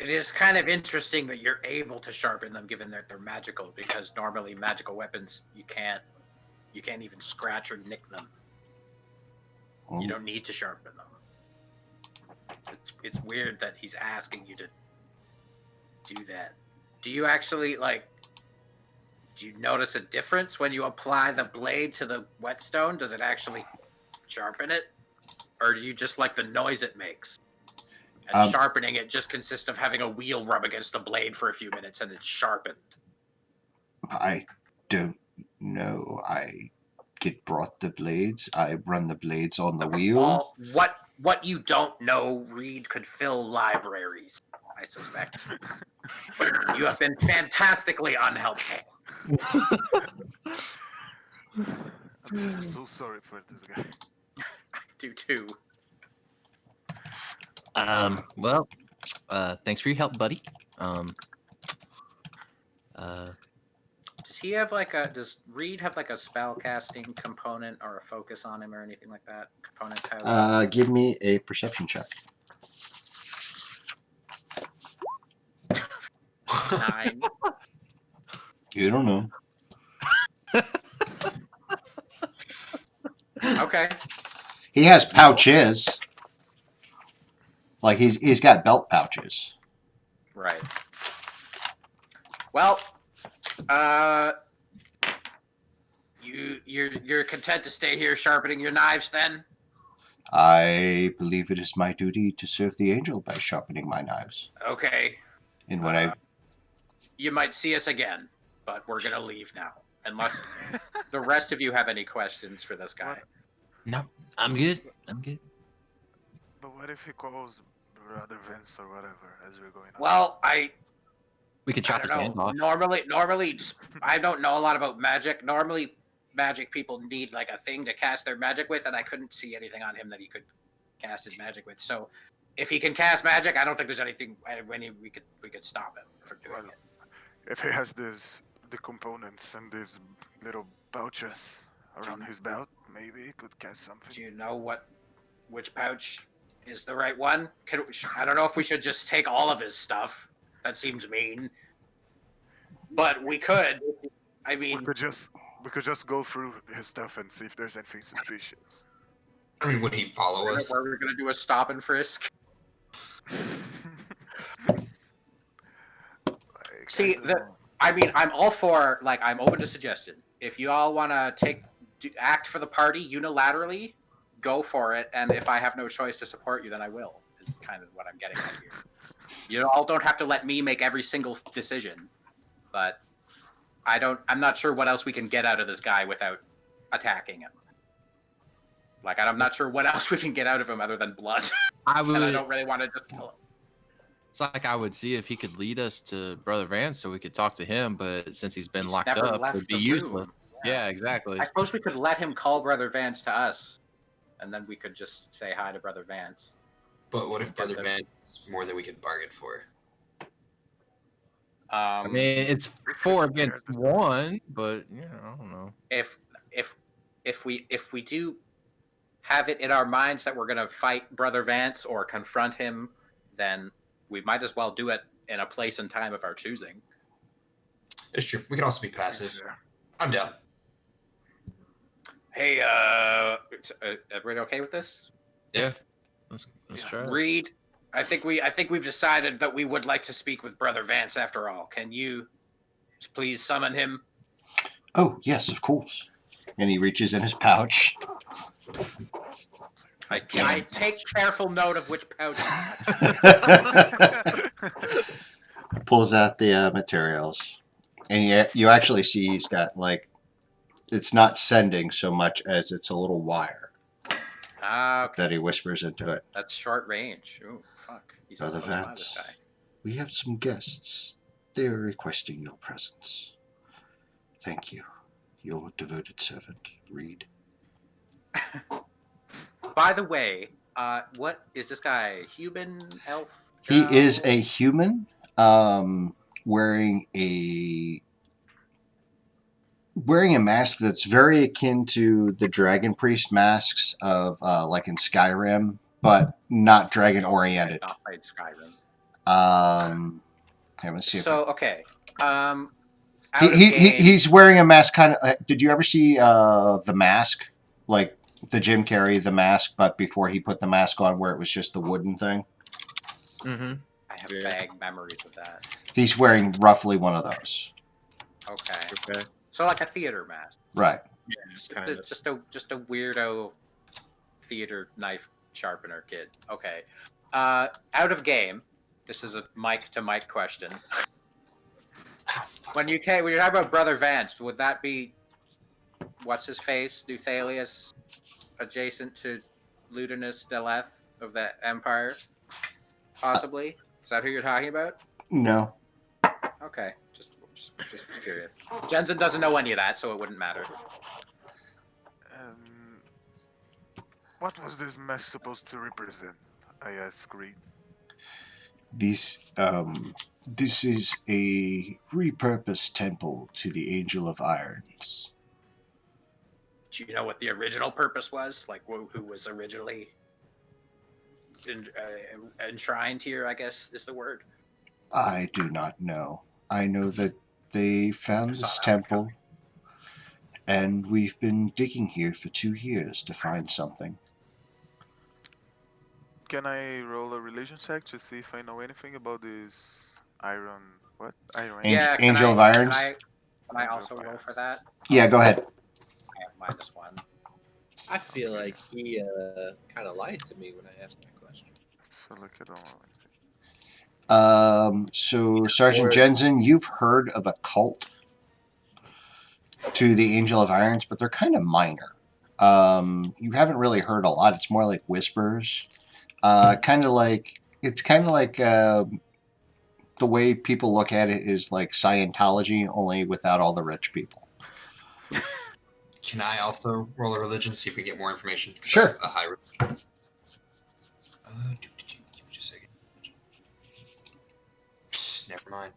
It is kind of interesting that you're able to sharpen them, given that they're magical, because normally magical weapons you can't even scratch or nick them. Oh. You don't need to sharpen them. It's weird that he's asking you to do that. Do you actually do you notice a difference when you apply the blade to the whetstone? Does it actually sharpen it? Or do you just like the noise it makes? And sharpening it just consists of having a wheel rub against the blade for a few minutes and it's sharpened. I don't know. I get brought the blades. I run the blades on the wheel. All, what you don't know, Reed could fill libraries, I suspect. You have been fantastically unhelpful. I'm so sorry for this guy. I do too. Well, thanks for your help, buddy. Does he have like a? Does Reed have like a spell casting component or a focus on him or anything like that? Component pouch. Give me a perception check. 9. You don't know. Okay. He has pouches. Like he's got belt pouches. Right. Well, you're content to stay here sharpening your knives then? I believe it is my duty to serve the angel by sharpening my knives. Okay. And when you might see us again, but we're gonna leave now, unless the rest of you have any questions for this guy. No, I'm good. I'm good. But what if he calls Brother Vince or whatever as we're going on? Well, We could I chop his don't hand know. off. Normally, I don't know a lot about magic. Normally, magic people need like a thing to cast their magic with, and I couldn't see anything on him that he could cast his magic with. So, if he can cast magic, I don't think there's anything we could stop him from doing it. If he has the components and these little pouches around his belt, maybe he could cast something. Do you know which pouch is the right one? I don't know if we should just take all of his stuff. That seems mean. But we could. I mean, we could just go through his stuff and see if there's anything suspicious. I mean, would he follow us? where we're gonna do a stop and frisk. See, I'm all for, like, I'm open to suggestion. If you all want to act for the party unilaterally, go for it. And if I have no choice to support you, then I will. Is kind of what I'm getting at here. You all don't have to let me make every single decision, but I'm not sure what else we can get out of this guy without attacking him. Like, I'm not sure what else we can get out of him other than blood. And I don't really want to just kill him. It's like I would see if he could lead us to Brother Vance so we could talk to him, but since he's been locked never up, left it would be the useless. room. Yeah, exactly. I suppose we could let him call Brother Vance to us, and then we could just say hi to Brother Vance. But what if Brother Vance is more than we could bargain for? I mean, it's 4 against 1, but I don't know. If we do have it in our minds that we're gonna fight Brother Vance or confront him, then we might as well do it in a place and time of our choosing. It's true. We can also be passive. I'm down. Hey, everybody okay with this? Yeah. Let's try it. Reed, I think we've decided that we would like to speak with Brother Vance after all. Can you please summon him? Oh, yes, of course. And he reaches in his pouch. I take careful note of which pouch. Pulls out the materials. And you actually see he's got, like, it's not sending so much as it's a little wire Okay. that he whispers into it. That's short range. Ooh, fuck. He's Brother close by, Vance, this guy. we have some guests. They are requesting your presence. Thank you. Your devoted servant, Reed. By the way, what is this guy? Human, elf? He drow? is a human, wearing a mask that's very akin to the Dragon Priest masks of like in Skyrim, but not dragon oriented. Not played Skyrim. Let's see. So okay. He's wearing a mask. Kind of. Did you ever see The Mask, like the Jim Carrey The Mask, but before he put the mask on, where it was just the wooden thing? Mm-hmm. I have vague memories of that. He's wearing roughly one of those. Okay. So like a theater mask. Right. Yeah, Just a weirdo theater knife sharpener kid. Okay. Out of game. This is a mic to mic question. When you're talking about Brother Vance, would that be what's his face, Duthalius, adjacent to Ludinus Deleth of the Empire? Possibly. Is that who you're talking about? No. Okay, just curious. Jensen doesn't know any of that, so it wouldn't matter. What was this mess supposed to represent? I asked Reed. This is a repurposed temple to the Angel of Irons. Do you know what the original purpose was? Like, who was originally enshrined here, I guess is the word? I do not know. I know that they found this temple, and we've been digging here for 2 years to find something. Can I roll a religion check to see if I know anything about this iron? What? Iron? Angel of Irons? Can I also roll for that? Yeah, go ahead. I have -1. I feel like he kind of lied to me when I asked my question. I feel like I don't know. So Sergeant Jensen, you've heard of a cult to the Angel of Irons, but they're kind of minor. You haven't really heard a lot. It's more like whispers. It's kind of like the way people look at it is like Scientology, only without all the rich people. Can I also roll a religion, see if we get more information? Sure. A high religion. Just a second. Never mind.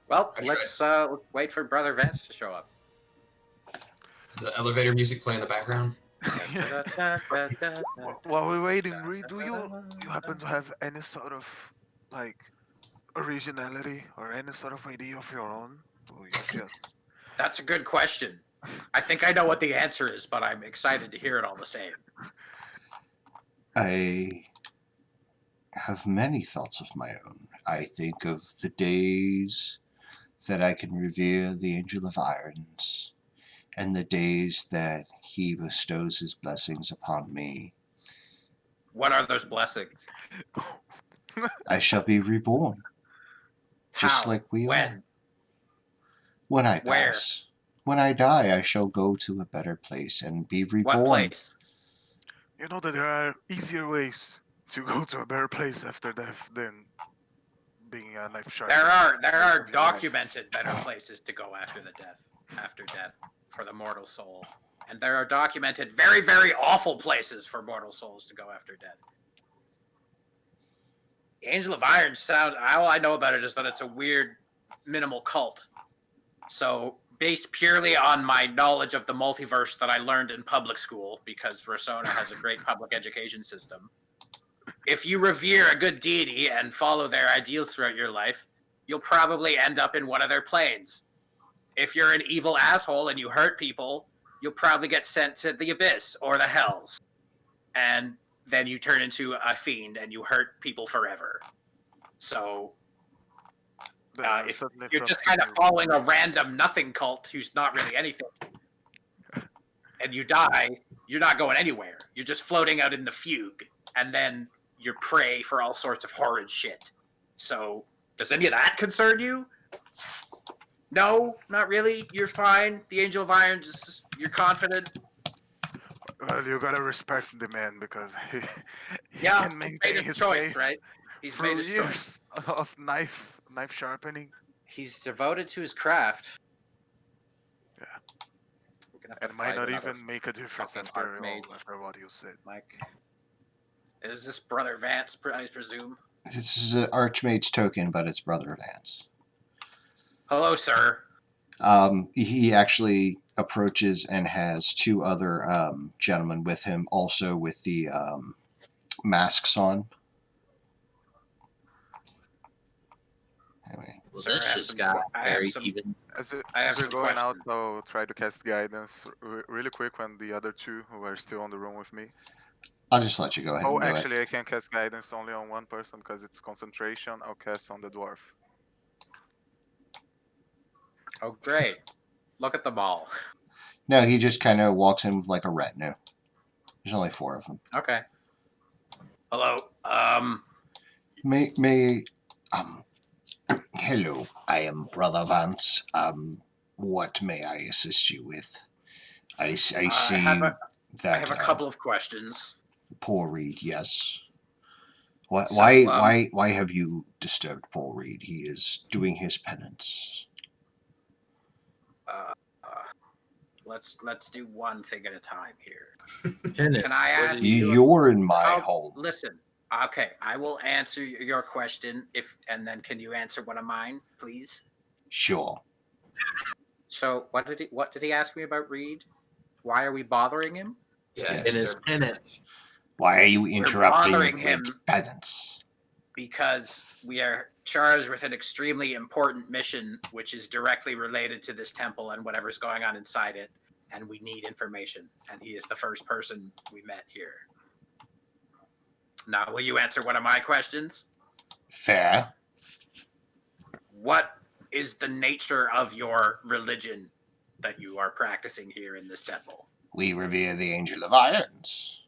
Well, let's wait for Brother Vance to show up. Is the elevator music play in the background? While we're waiting, Reed, do you happen to have any sort of like originality or any sort of idea of your own? Or you just... That's a good question. I think I know what the answer is, but I'm excited to hear it all the same. I have many thoughts of my own. I think of the days that I can revere the Angel of Irons, and the days that he bestows his blessings upon me. What are those blessings? I shall be reborn. Just How? like we When? are. When I Where? pass. When I die, I shall go to a better place and be reborn. What place? You know that there are easier ways to go to a better place after death than being a knife sharp. There are documented better places to go after death for the mortal soul. And there are documented very, very awful places for mortal souls to go after death. The Angel of Iron all I know about it is that it's a weird minimal cult. So based purely on my knowledge of the multiverse that I learned in public school, because Rossona has a great public education system, if you revere a good deity and follow their ideals throughout your life, you'll probably end up in one of their planes. If you're an evil asshole and you hurt people, you'll probably get sent to the abyss or the hells. And then you turn into a fiend and you hurt people forever. So if you're just kind of following a random nothing cult who's not really anything, and you die, you're not going anywhere. You're just floating out in the fugue, and then you're prey for all sorts of horrid shit. So, does any of that concern you? No, not really. You're fine. The Angel of Irons, you're confident. Well, you gotta respect the man because he He's can made maintain his his choice, faith right? He's through made his years choice. of knife sharpening. He's devoted to his craft. Yeah. We're gonna have It to might fight not another even make a difference fucking after archmage. what you said. Mike. Is this Brother Vance, I presume? This is an Archmage's token, but it's Brother Vance. Hello, sir. He actually approaches and has 2 other gentlemen with him, also with the masks on. Anyway. Well, Sir, this just got very even. As I have we're some going out, questions. I'll try to cast guidance really quick on the other 2 who are still on the room with me. I'll just let you go ahead Oh, and do actually, I can cast guidance only on one person because it's concentration. I'll cast on the dwarf. Oh, great. Look at them all. No, he just kind of walks in with like a retinue. There's only 4 of them. Okay. Hello. May hello, I am Brother Vance. What may I assist you with? I see I have a that couple of questions. Paul Reed, yes. Why, So, why have you disturbed Paul Reed? He is doing his penance. Let's do one thing at a time here. Penance. Can I ask you? You're in my home. Listen. Okay, I will answer your question and then can you answer one of mine, please? Sure. So, what did he ask me about Reed? Why are we bothering him? Yeah, In his penance. Why are you interrupting bothering Reed's him. penance? Because we are charged with an extremely important mission, which is directly related to this temple and whatever's going on inside it, and we need information. And he is the first person we met here. Now, will you answer one of my questions? Fair. What is the nature of your religion that you are practicing here in this temple? We revere the Angel of Irons.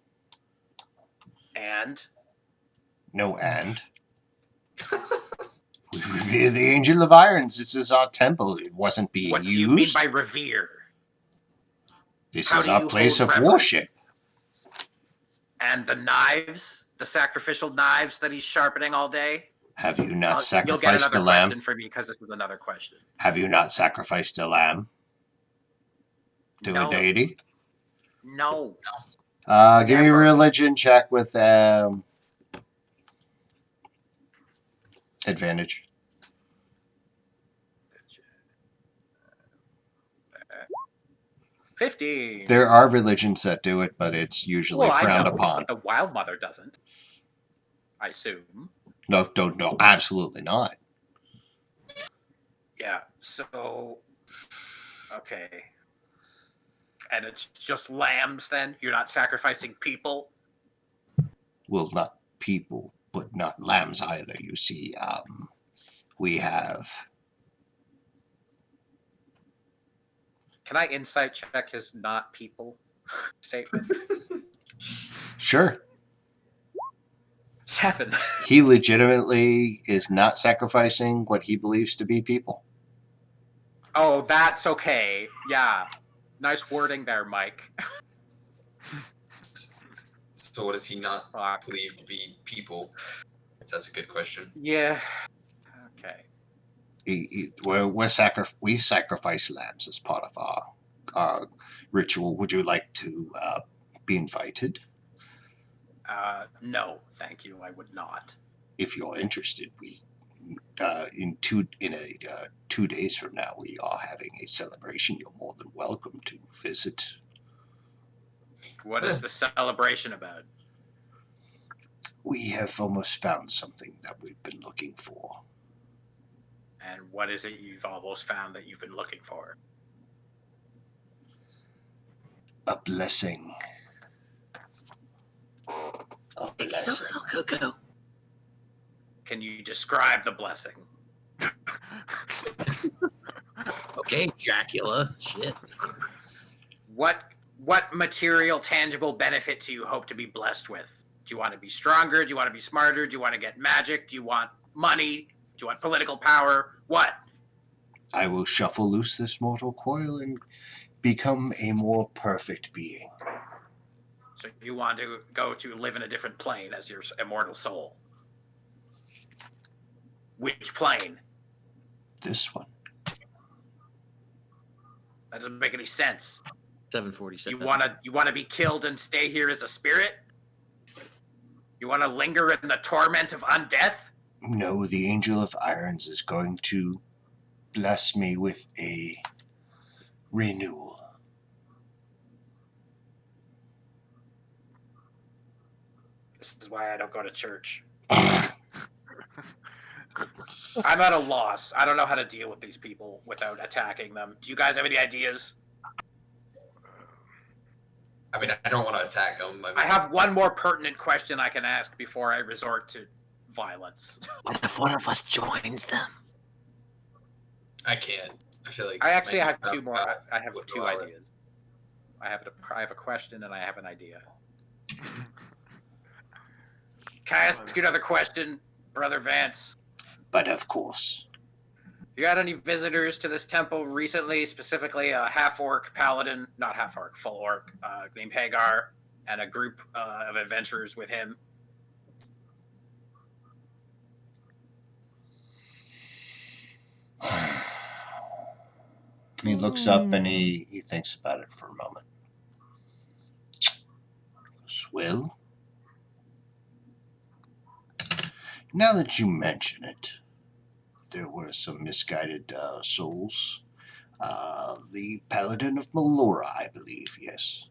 And? No and. We revere the Angel of Irons. This is our temple. It wasn't being What used. do you mean by revere? This How is do our you place hold of reverence? worship. And the knives? The sacrificial knives that he's sharpening all day? Have you not You'll get sacrificed another a lamb? question from me because this is another question. Have you not sacrificed a lamb to No. a deity? No. Give me a Never. religion check with advantage. 15. There are religions that do it, but it's usually frowned upon. But the Wild Mother doesn't. I assume. No, absolutely not. Yeah, so... Okay. And it's just lambs then? You're not sacrificing people? Well, not people, but not lambs either. You see, we have. Can I insight check his not people statement? Sure. 7. He legitimately is not sacrificing what he believes to be people. Oh, that's okay. Yeah. Nice wording there, Mike. So what does he not Fuck. believe to be people? If that's a good question. Yeah. Okay. We sacrifice lambs as part of our ritual. Would you like to be invited? No, thank you. I would not. If you're interested, we in 2 days from now we are having a celebration. You're more than welcome to visit. What is the celebration about? We have almost found something that we've been looking for. And what is it you've almost found that you've been looking for? A blessing. A blessing. Coco. Can you describe the blessing? Okay, Dracula. Shit. What material, tangible benefit do you hope to be blessed with? Do you want to be stronger? Do you want to be smarter? Do you want to get magic? Do you want money? Do you want political power? What? I will shuffle loose this mortal coil and become a more perfect being. So you want to go to live in a different plane as your immortal soul? Which plane? This one. That doesn't make any sense. 747. You wanna be killed and stay here as a spirit? You wanna linger in the torment of undeath? No, the Angel of Irons is going to bless me with a renewal. This is why I don't go to church. I'm at a loss. I don't know how to deal with these people without attacking them. Do you guys have any ideas? I mean, I don't want to attack them. I have one more pertinent question I can ask before I resort to violence. What if one of us joins them? I can't. I feel like I actually maybe have two more. I have would two allow it. ideas. I have a question and I have an idea. Can I ask you another question, Brother Vance? But of course. You got any visitors to this temple recently, specifically a half-orc paladin, not half-orc, full orc, named Hagar, and a group of adventurers with him? He looks up and he thinks about it for a moment. Well, now that you mention it, there were some misguided souls. The Paladin of Melora, I believe, yes.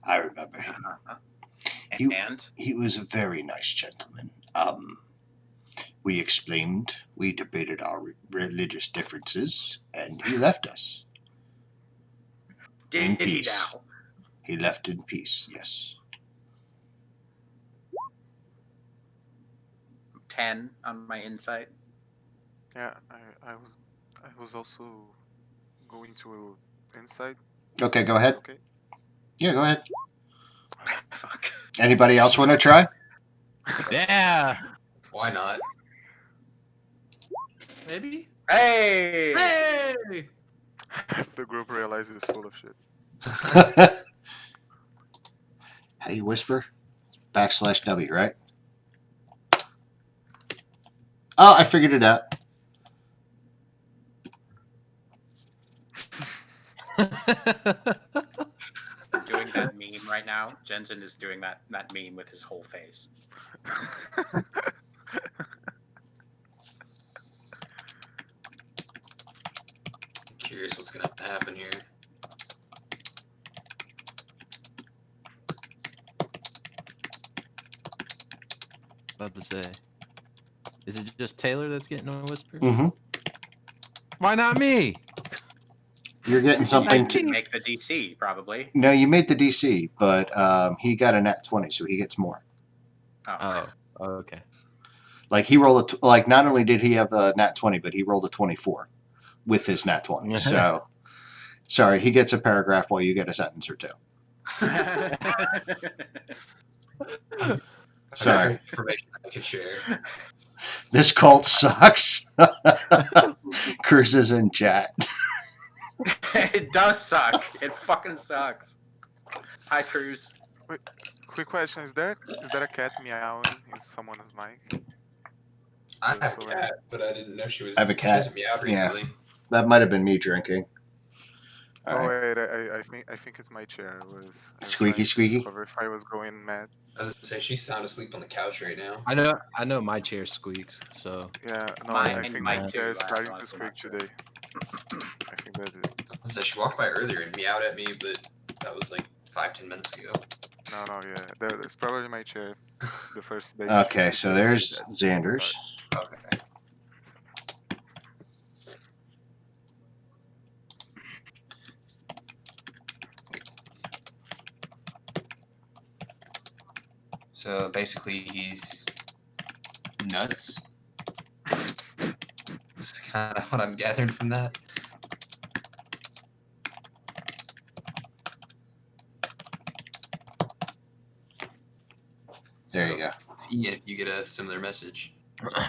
I remember him. And? He was a very nice gentleman. We explained, we debated our religious differences, and he left us. In Did he peace. now? He left in peace, yes. 10 on my insight. Yeah, I was also going to insight. Okay, go ahead. Okay. Yeah, go ahead. Fuck. Anybody else want to try? Yeah. Why not? Maybe. Hey! Hey. The group realizes it's full of shit. How do you whisper? /W, right? Oh, I figured it out. Doing that meme right now. Jensen is doing that meme with his whole face. Curious what's gonna happen here. About to say, is it just Taylor that's getting a whisper? Mm-hmm. Why not me? You're getting something To to... make the DC, probably. No, you made the DC, but he got a nat 20, so he gets more. Oh. Oh, okay. Like he rolled like not only did he have a nat 20, but he rolled a 24 with his nat 20. So, sorry, he gets a paragraph while you get a sentence or two. Sorry. Information I can share. This cult sucks. Curses in chat. It does suck. It fucking sucks. Hi, Cruz. Quick question: Is there a cat meowing in someone's mic? I have a cat, but I didn't know she was. I have a She cat. hasn't meowed Yeah. recently. That might have been me drinking. All Oh right. wait, I think it's my chair. I was Squeaky, trying to squeaky? discover if I was going mad. I was gonna say she's sound asleep on the couch right now. I know my chair squeaks, so Yeah, no, Mine- I think mine my too, chair is I'm starting to honestly squeak not sure. today. I think that's it. I was gonna say she walked by earlier and meowed at me, but that was like 5-10 minutes ago. No, yeah, that's probably my chair. It's the first day. Okay, she so did there's say that. Xander's. Okay. So basically, he's nuts. This is kind of what I'm gathering from that. There you go. If you get a similar message,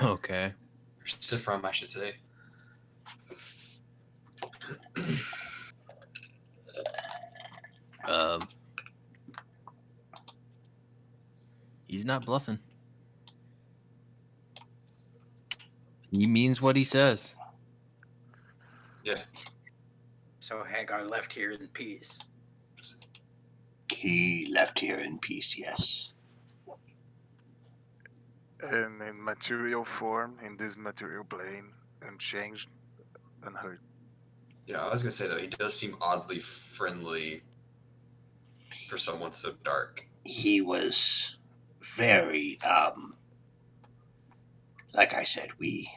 okay. or Sifram, I should say. He's not bluffing. He means what he says. Yeah. So Hagar left here in peace. He left here in peace, yes. And in material form, in this material plane, unchanged, unhurt. Yeah, I was gonna say though, he does seem oddly friendly for someone so dark. He was very, like I said, we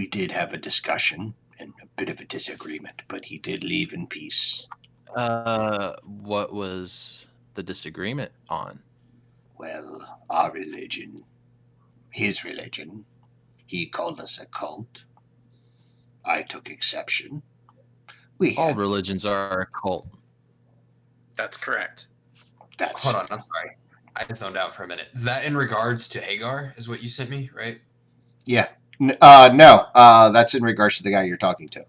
did have a discussion and a bit of a disagreement, but he did leave in peace. What was the disagreement on? Well, our religion, his religion, he called us a cult. I took exception. All religions are a cult. That's correct. That's Hold on, I'm sorry. I zoned out for a minute. Is that in regards to Hagar? Is what you sent me, right? Yeah. No. That's in regards to the guy you're talking to.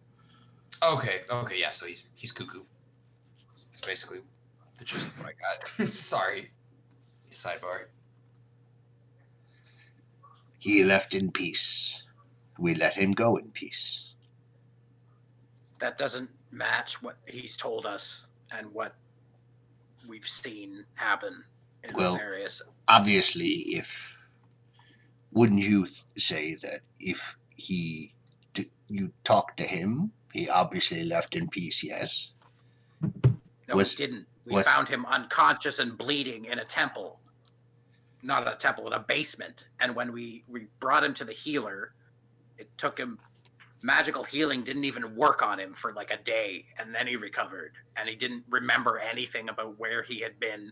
Okay. Yeah. So he's cuckoo. It's basically the gist of what I got. Sorry. Sidebar. He left in peace. We let him go in peace. That doesn't match what he's told us and what we've seen happen in this area. Obviously, wouldn't you say that if you talked to him, he obviously left in peace? Yes. No, he didn't. We found him unconscious and bleeding in a temple. Not in a temple, in a basement. And when we brought him to the healer, it took him. Magical healing didn't even work on him for like a day, and then he recovered. And he didn't remember anything about where he had been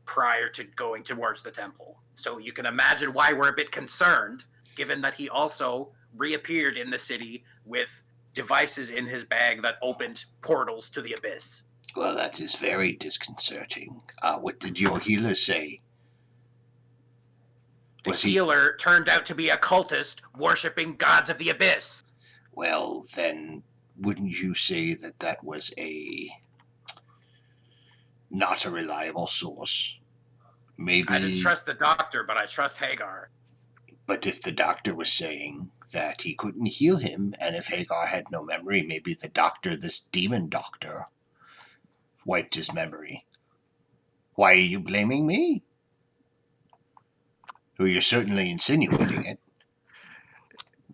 prior to going towards the temple. So you can imagine why we're a bit concerned, given that he also reappeared in the city with devices in his bag that opened portals to the abyss. Well, that is very disconcerting. What did your healer say? The healer turned out to be a cultist worshipping gods of the abyss. Well, then, wouldn't you say that was not a reliable source? Maybe I didn't trust the doctor, but I trust Hagar. But if the doctor was saying that he couldn't heal him, and if Hagar had no memory, maybe the doctor, this demon doctor, wiped his memory. Why are you blaming me? Well, you're certainly insinuating it.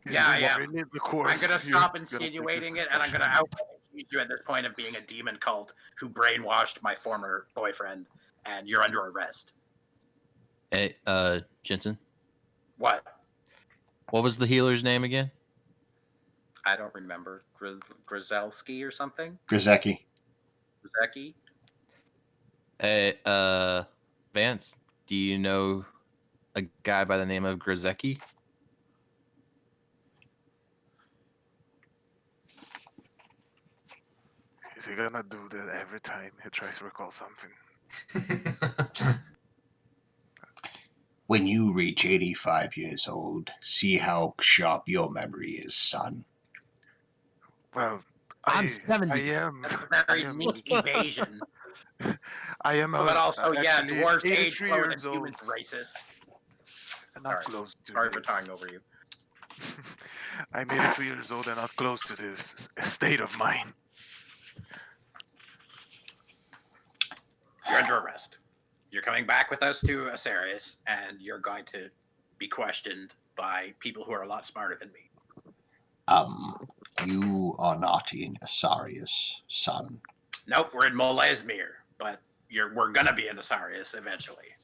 Yeah, I am. Really the I'm going to stop insinuating it, and I'm going to accuse you at this point of being a demon cult who brainwashed my former boyfriend, and you're under arrest. Hey, Jensen. What? What was the healer's name again? I don't remember. Grzelski or something? Grzecki. Grzecki? Hey, Vance, do you know a guy by the name of Grzecki? Is he gonna do that every time he tries to recall something? When you reach 85 years old, see how sharp your memory is, son. Well, I'm 70. I am. That's a very neat evasion. I am. But also, yeah, actually dwarves age 83 slower than years old. humans, racist. And Sorry. not close to Sorry for this. talking over you. I'm 83 years old and not close to this state of mind. You're under arrest. You're coming back with us to Asarius, and you're going to be questioned by people who are a lot smarter than me. You are not in Asarius, son. Nope, we're in Molesmere, but we're gonna be in Asarius eventually.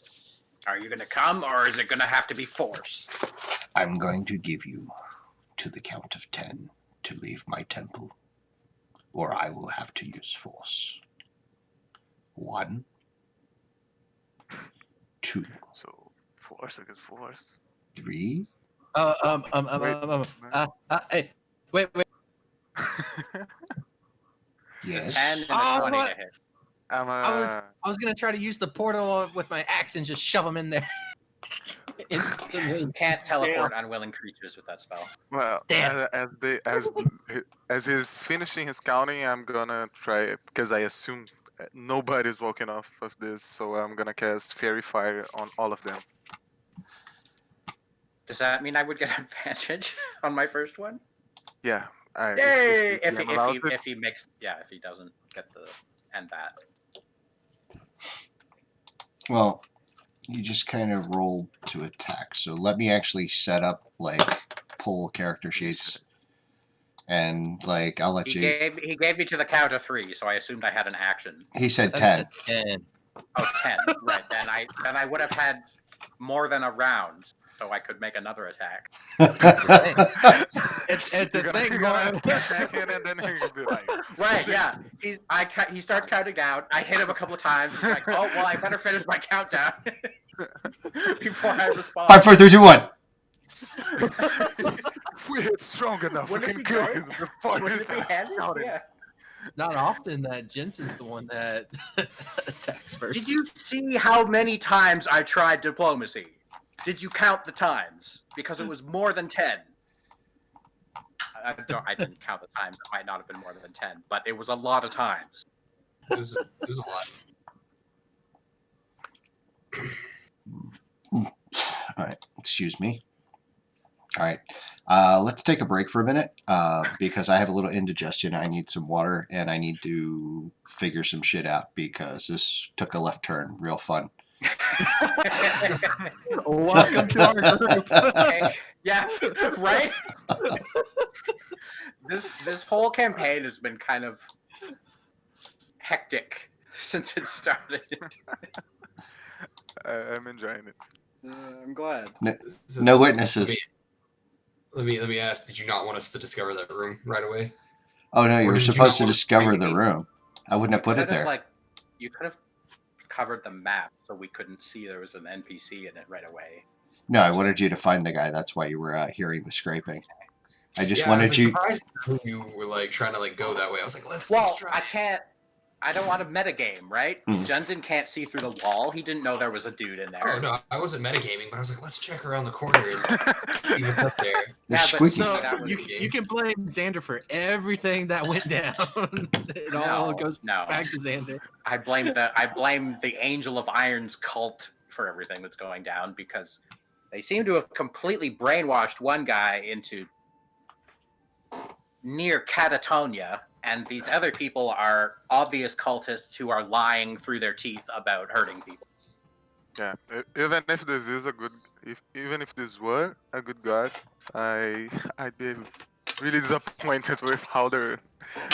Are you gonna come, or is it gonna have to be force? I'm going to give you to the count of 10 to leave my temple, or I will have to use force. 1, 2, So force against force. 3. Hey, wait. It's Yes. a 10 and a 20 to hit. I was gonna try to use the portal with my axe and just shove them in there. You can't teleport unwilling creatures with that spell. Well, Damn. as he's finishing his counting, I'm gonna try it because I assume nobody's woken off of this, so I'm gonna cast Fairy Fire on all of them. Does that mean I would get advantage on my first one? Yeah. Yay! If the DM allows it. if he doesn't get the end that. Well, you just kind of rolled to attack. So let me actually set up, pull character sheets. And, I'll let He you... He gave me to the count of 3, so I assumed I had an action. He said 10. 10. Oh, 10. Right. Then I would have had more than a round, so I could make another attack. It's a You're thing, gonna bro. attack it and then he'll be like, Right, yeah. He starts counting down. I hit him a couple of times. He's like, oh, well, I better finish my countdown before I respond. 5, 4, 3, 2, 1. if we hit strong enough, Wouldn't we it can be kill great? him before Wouldn't he's it be handy? counting. Yeah. not often that Jensen's the one that attacks first. Did you see how many times I tried diplomacy? Did you count the times? Because it was more than 10. I didn't count the times. It might not have been more than 10, but it was a lot of times. It was a lot. All right, excuse me. All right, let's take a break for a minute because I have a little indigestion. I need some water and I need to figure some shit out because this took a left turn real fun. Welcome to our group. Yeah, right? This whole campaign has been kind of hectic since it started. I'm enjoying it. I'm glad. No witnesses. Let me ask, did you not want us to discover that room right away? Oh no, you Or were did you supposed to not want to discover bring the me? room. I wouldn't have put it there. You could have covered the map so we couldn't see there was an NPC in it right away. No, I wanted you to find the guy. That's why you were hearing the scraping. I just Yeah, I was wanted you. surprised you were like trying to like go that way. I was like, let's Well, try. I don't want to metagame, right? Mm. Jensen can't see through the wall. He didn't know there was a dude in there. Oh no, I wasn't metagaming, but I was like, let's check around the corner and see what's up there. They're Yeah, but squeaky. So that was you, the you can blame Xander for everything that went down. It all goes back to Xander. I blame the Angel of Iron's cult for everything that's going down because they seem to have completely brainwashed one guy into near catatonia, and these other people are obvious cultists who are lying through their teeth about hurting people. Yeah, even if this is even if this were a good god, I'd be really disappointed with how their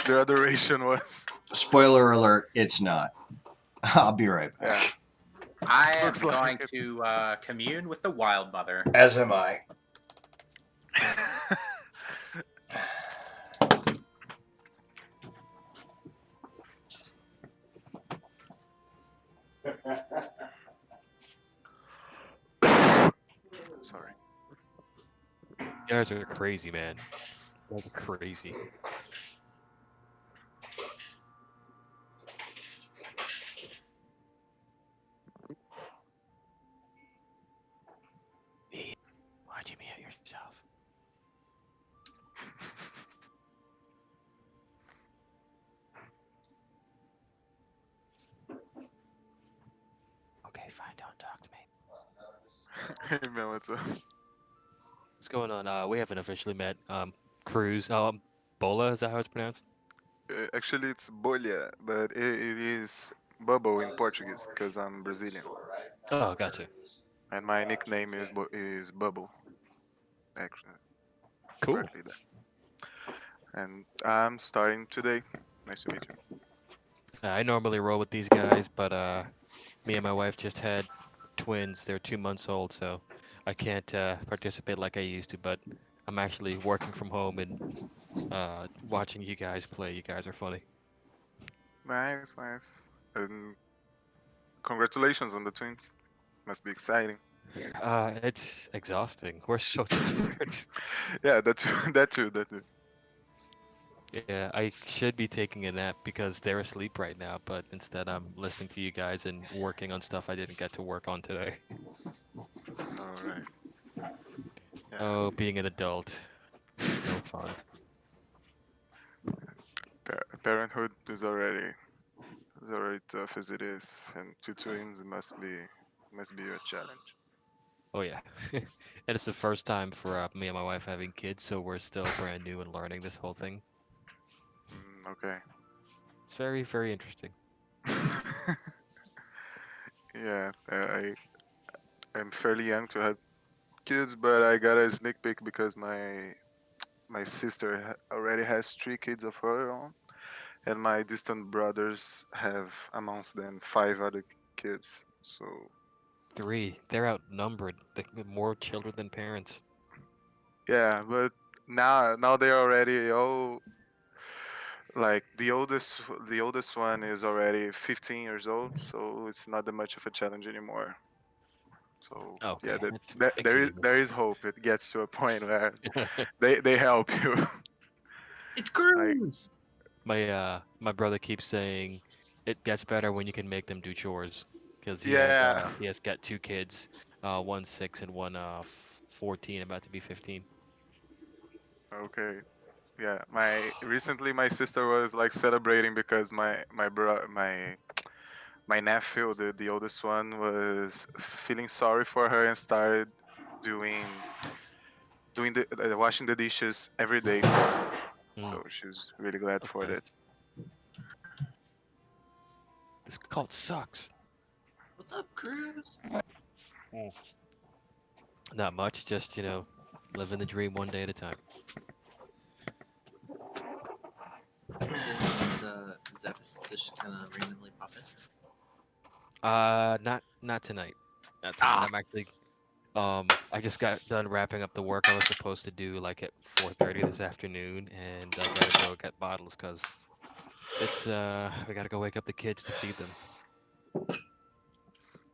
adoration was. Spoiler alert, it's not. I'll be right back. I am Looks like going it. to commune with the Wild Mother. As am I. Sorry. You guys are crazy, man. You guys are crazy. Why'd you mute yourself? Okay, fine. Don't talk to me. Hey man, what's up? What's going on? We haven't officially met. Cruz. Bola, is that how it's pronounced? Actually, it's bolha, but it is bubble in Portuguese because I'm Brazilian, Oh, gotcha. and my nickname is Bubble. Actually, Cool. correctly there. And I'm starting today. Nice to meet you. I normally roll with these guys, but me and my wife just had twins. They're 2 months old, so I can't participate like I used to. But I'm actually working from home and watching you guys play. You guys are funny. Nice, nice. And congratulations on the twins. Must be exciting. It's exhausting. We're so tired. Yeah, that too, that too, that too. Yeah, I should be taking a nap because they're asleep right now, but instead I'm listening to you guys and working on stuff I didn't get to work on today. All right. Yeah. Oh, being an adult. No fun. Parenthood is already tough as it is, and two twins must be a challenge. Oh yeah. And it's the first time for me and my wife having kids, so we're still brand new and learning this whole thing. Okay. It's very, very interesting. Yeah, I'm fairly young to have kids, but I got a sneak peek because my sister already has 3 kids of her own, and my distant brothers have amongst them 5 other kids. So 3. They're outnumbered. More children than parents. yeah, but now they're already all like the oldest one is already 15 years old, so it's not that much of a challenge anymore. So Okay, yeah, that's exceeding there is hope. It gets to a point where they help you. It's Cruz. my brother keeps saying it gets better when you can make them do chores, because Yeah. he has got 2 kids, one 6 and one 14, about to be 15. Okay. Yeah. Recently my sister was like celebrating because my nephew, the oldest one, was feeling sorry for her and started doing washing the dishes every day for her. Mm, So she's really glad that's for nice. that. This cult sucks. What's up, Cruz? Not much, just living the dream one day at a time. Does that just kind of randomly pop in? Not tonight. Not tonight. I'm actually I just got done wrapping up the work I was supposed to do like at 4:30 this afternoon, and I gotta go get bottles because it's we gotta go wake up the kids to feed them.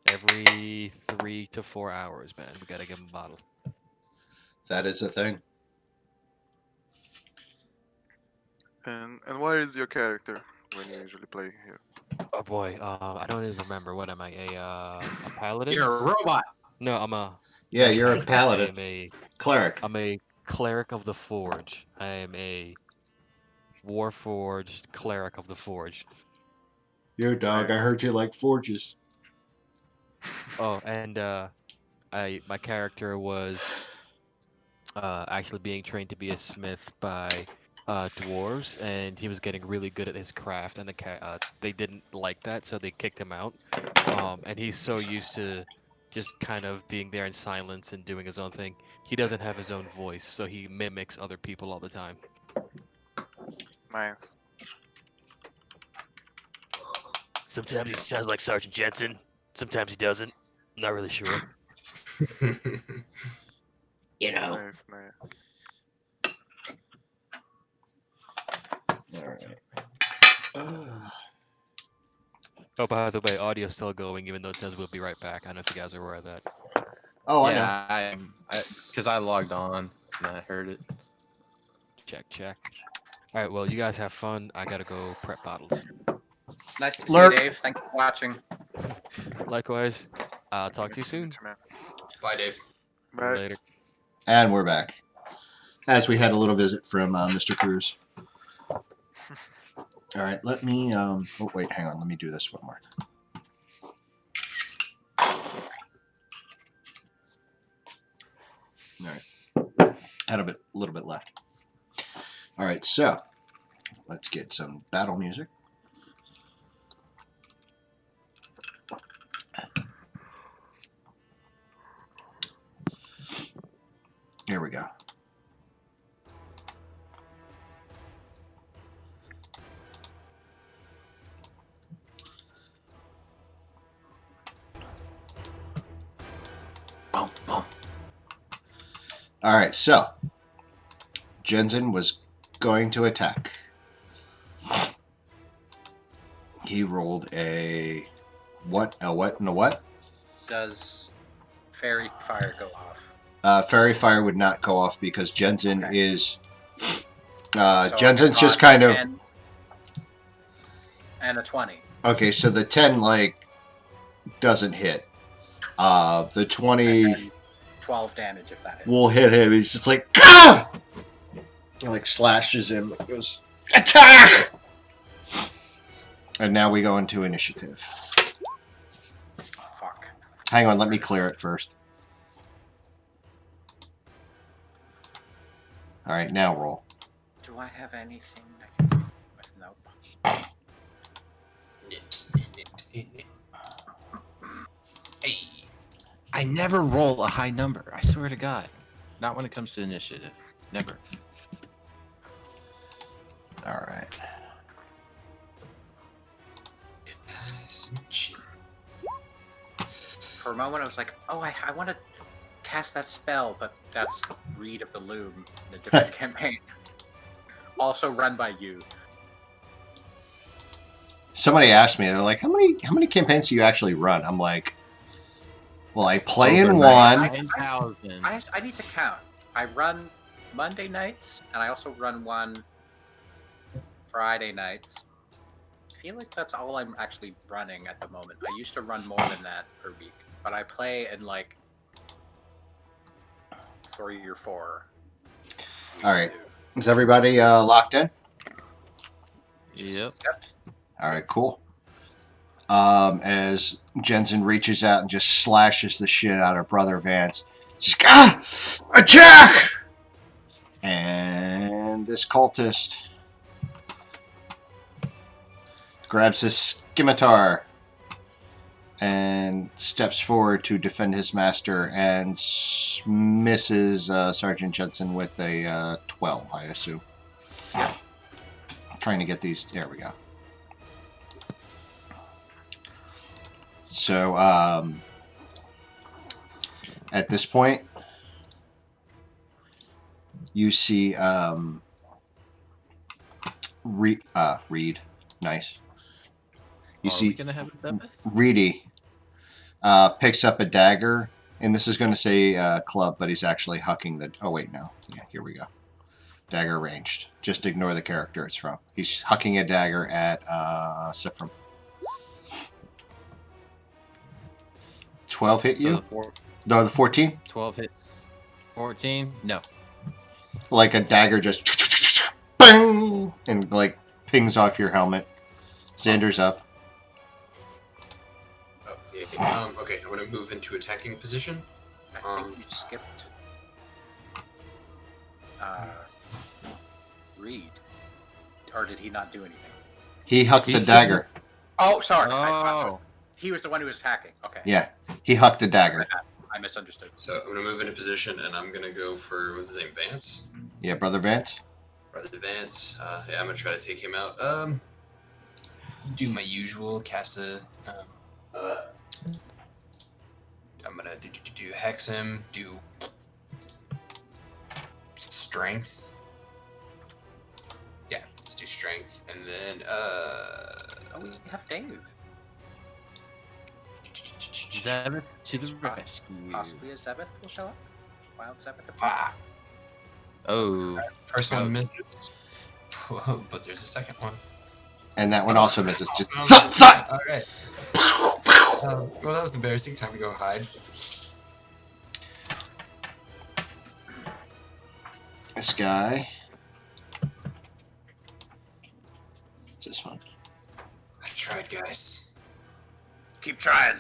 Every 3 to 4 hours, man. We gotta give them a bottle. That is a thing. And what is your character when you usually play here? Oh boy, I don't even remember. What am I? A paladin? You're a robot. No, I'm a. Yeah, no, you're a I paladin. am a. Cleric. I'm a cleric of the forge. I am a warforged cleric of the forge. Yo, dog, I Nice. heard you like forges. Oh, and my character was actually being trained to be a smith by dwarves, and he was getting really good at his craft, and they didn't like that, so they kicked him out. And he's so used to just kind of being there in silence and doing his own thing. He doesn't have his own voice, so he mimics other people all the time. Nice. Sometimes he sounds like Sergeant Jensen. Sometimes he doesn't. I'm not really sure. You know. Nice, nice. All right. Oh, by the way, audio's still going, even though it says we'll be right back. I don't know if you guys are aware of that. Oh, I know. Yeah, because I logged on and I heard it. Check. All right, well, you guys have fun. I gotta go prep bottles. Nice to see Lurk. you, Dave. Thanks for watching. Likewise, I'll talk to you soon. Bye, Dave. Bye. Later. And we're back. As we had a little visit from Mr. Cruz. All right, let me. Oh, wait, hang on. Let me do this one more. All right. Had a little bit left. All right, so let's get some battle music. Here we go. Boom, boom. All right, so Jensen was going to attack. He rolled a what, and a what? Does fairy fire go off? Fairy fire would not go off because Jensen Okay. is. So Jensen's I just got kind of 10 and a 20. okay. So the 10 doesn't hit. The 20 And then 12 damage if that hits. will hit him. He's just like ah! It, slashes him. It goes attack. And now we go into initiative. Fuck. Hang on, let me clear it first. All right, now roll. Do I have anything I can do with? Nope. Hey. I never roll a high number. I swear to God. Not when it comes to initiative. Never. All right. For a moment, I was like, oh, I want to cast that spell, but that's Reed of the Loom in a different campaign. Also run by you. Somebody asked me, they're like, how many campaigns do you actually run? I'm like, well, I play in one. 9,000. I need to count. I run Monday nights, and I also run one Friday nights. I feel like that's all I'm actually running at the moment. I used to run more than that per week, but I play in like 3 or 4. All right. Is everybody locked in? Yep. All right, cool. As Jensen reaches out and just slashes the shit out of Brother Vance. Just, attack! And this cultist grabs his scimitar and steps forward to defend his master and misses Sergeant Jensen with a 12, I assume. Yeah. Trying to get these. There we go. So, at this point, you see Reed. Nice. You Are see we gonna have a seventh? Reedy picks up a dagger, and this is going to say club, but he's actually hucking the... Oh, wait, no. Yeah, here we go. Dagger ranged. Just ignore the character it's from. He's hucking a dagger at Sifrim. 12 hit you? No, the 14? 12 hit. 14? No. Like a dagger just... Bang! And, like, pings off your helmet. Xander's up. Okay, I'm gonna move into attacking position. I think you skipped Reed. Or did he not do anything? He hucked the dagger. Oh, sorry. Oh. He was the one who was attacking. Okay. Yeah, he hucked a dagger. I misunderstood. So I'm gonna move into position, and I'm gonna go for what's his name, Vance. Yeah, Brother Vance. Brother Vance. Yeah, I'm gonna try to take him out. Do my usual, cast a. I'm gonna do hex him. Do strength. Yeah, let's do strength, and then Oh, we have Dave. Zevith to the rescue. Possibly a Zevith will show up. Wild Zevith. Oh. First one misses, but there's a second one. And that one also misses. Just All right. Well, that was embarrassing. Time to go hide. This guy. What's this one? I tried, guys. Keep trying.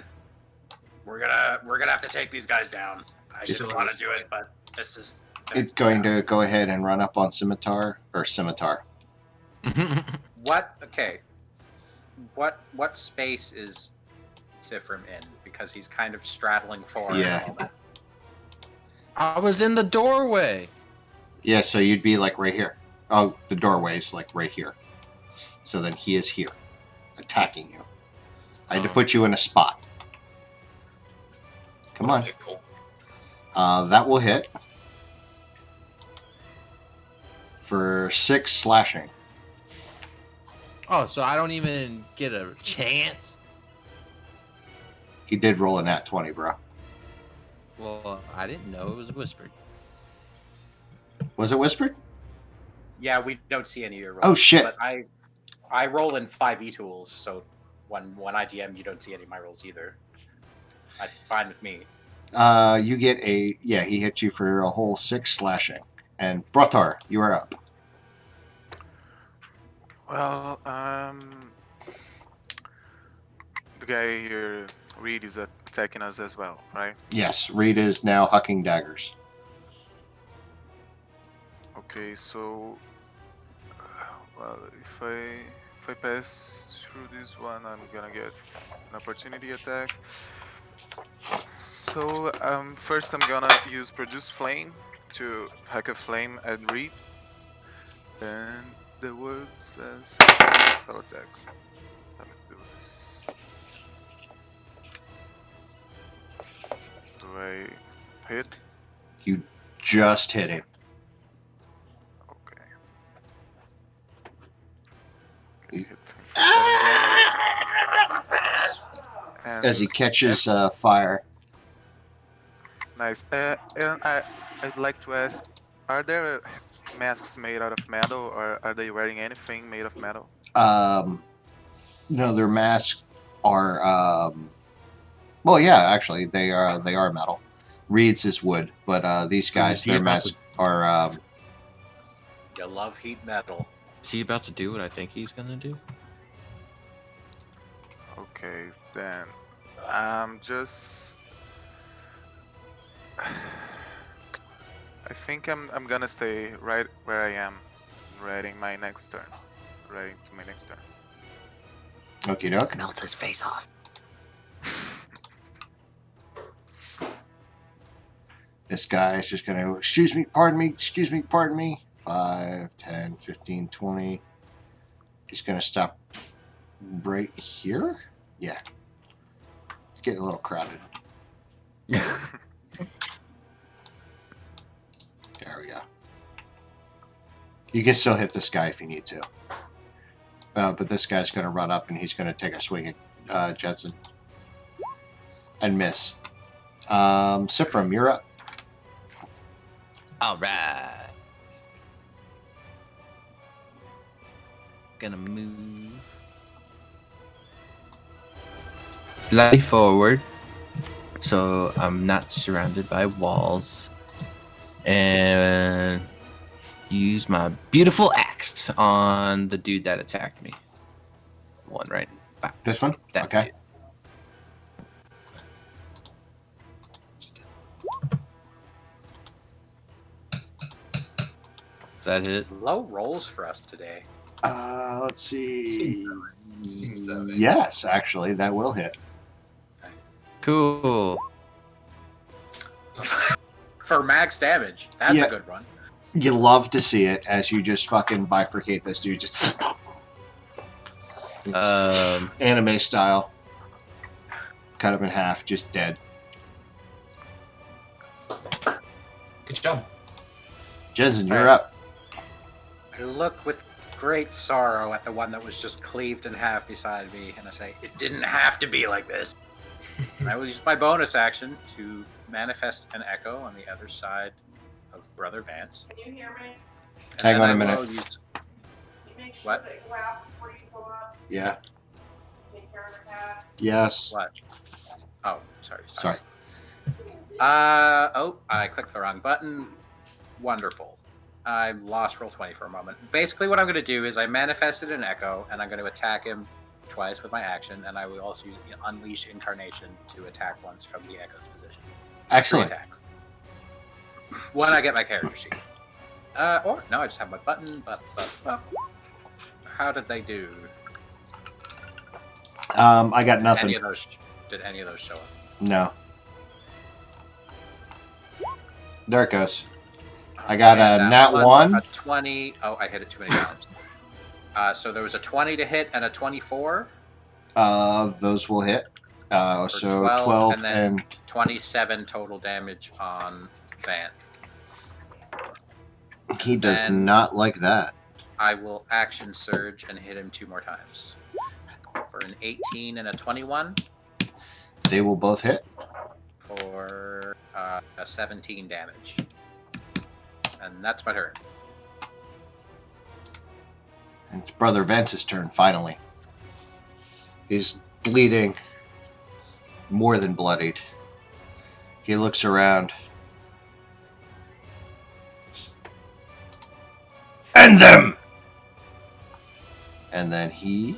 We're gonna have to take these guys down. I Still didn't want to this do way. it, but this is. It's going to go ahead and run up on Scimitar. What? Okay. What space is Sifrim in? Because he's kind of straddling forward. Yeah. I was in the doorway. Yeah, so you'd be like right here. Oh, the doorway's like right here. So then he is here, attacking you. I had to put you in a spot. Come on. Pickle. That will hit. For 6 slashing. Oh, so I don't even get a chance? He did roll a nat 20, bro. Well, I didn't know it was whispered. Was it whispered? Yeah, we don't see any of your rolls. Oh, shit. But I roll in 5e tools, so when I DM, you don't see any of my rolls either. That's fine with me. You get a... Yeah, he hit you for a whole 6 slashing. And Brotar, you are up. Well, the guy here, Reed, is attacking us as well, right? Yes, Reed is now hucking daggers. Okay, so well, if I pass through this one, I'm gonna get an opportunity attack. So first I'm gonna use Produce Flame to hack a flame at Reed. Then the word says spell attack. Let me do this. Do I hit? You just hit him. Okay. You- Hit him. And As he catches fire. nice. And I'd like to ask, Are there masks made out of metal, or are they wearing anything made of metal? No, their masks are. Well, yeah, actually, they are metal. Reed's is wood, but these guys, Is he their about masks are. You love heat metal. Is he about to do what I think he's gonna do? Okay, then I'm just. I think I'm gonna stay right where I am, writing my next turn. Writing to my next turn. Okie doke. Melt his face off. This guy is just going to, excuse me, pardon me. 5, 10, 15, 20. He's going to stop right here? Yeah. It's getting a little crowded. There we go. You can still hit this guy if you need to. But this guy's going to run up and he's going to take a swing at Jetson. And miss. Sifram, you're up. All right. Gonna move slightly forward, so I'm not surrounded by walls, and use my beautiful axe on the dude that attacked me. One right. Back. This one? That Okay. dude. Does that hit? Low rolls for us today. Let's see. Seems that way. Yes, actually, that will hit. Cool. For max damage, that's Yeah. a good run. You love to see it as you just fucking bifurcate this dude, just anime style. Cut him in half, just dead. Good job. Jensen, you're Alright. up. I look with great sorrow at the one that was just cleaved in half beside me, and I say, it didn't have to be like this. And I will use my bonus action to manifest an echo on the other side of Brother Vance. Can you hear me? And Hang then on a I minute. will use- Can you make sure What? that you go out before you go up? Yeah. Take care of the cat. Yes. What? Oh, sorry. Sorry. I clicked the wrong button. Wonderful. I lost roll 20 for a moment. Basically, what I'm going to do is I manifested an echo, and I'm going to attack him twice with my action, and I will also use Unleash Incarnation to attack once from the echo's position. 3 Excellent. attacks. When I get my character sheet. Or, no, I just have my button. But, how did they do? I got nothing. Did any of those show up? No. There it goes. I got Okay, a that nat 1. A 20. Oh, I hit it too many times. So there was a 20 to hit and a 24. Those will hit. For So 12, 12 and then- and 27 total damage on Van. he does then- not like that. I will action surge and hit him 2 more times. For an 18 and a 21. They will both hit. For a 17 damage. And that's my turn. And it's Brother Vance's turn, finally. He's bleeding. More than bloodied. He looks around. End them! And then he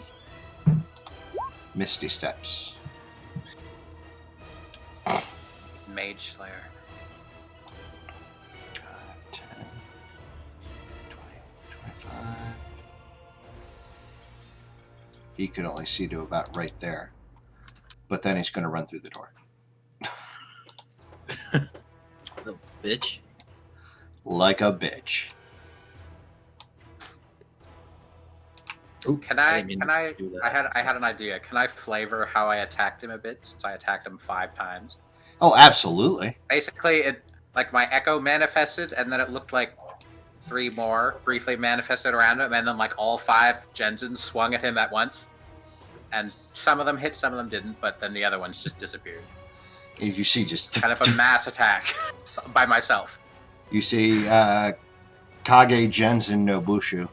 Misty Steps. Mage Slayer. 10, 20, 25. He could only see to about right there. But then he's going to run through the door. Little bitch. Like a bitch. Ooh, Can I? didn't mean Can to I? do that. I had an idea. Can I flavor how I attacked him a bit? Since I attacked him 5 times. Oh, absolutely. Basically, it like my echo manifested, and then it looked like 3 more briefly manifested around him, and then like all 5 Jensens swung at him at once, and some of them hit, some of them didn't, but then the other ones just disappeared. You see just... Kind of a mass attack by myself. You see Kage Genzen Nobushu.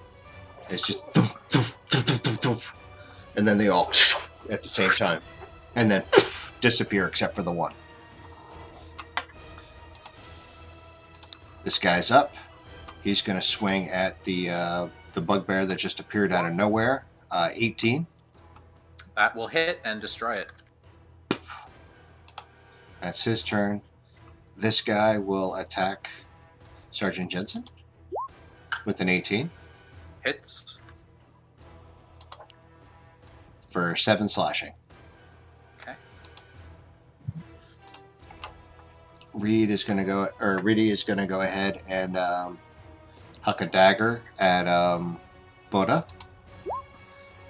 It's just thump, thump, thump, thump, thump, thump. And then they all at the same time. And then disappear except for the one. This guy's up. He's going to swing at the bugbear that just appeared out of nowhere. 18. That will hit and destroy it. That's his turn. This guy will attack Sergeant Jensen with an 18 Hits. for 7 slashing. Okay. Reedy is going to go ahead and huck a dagger at Boda.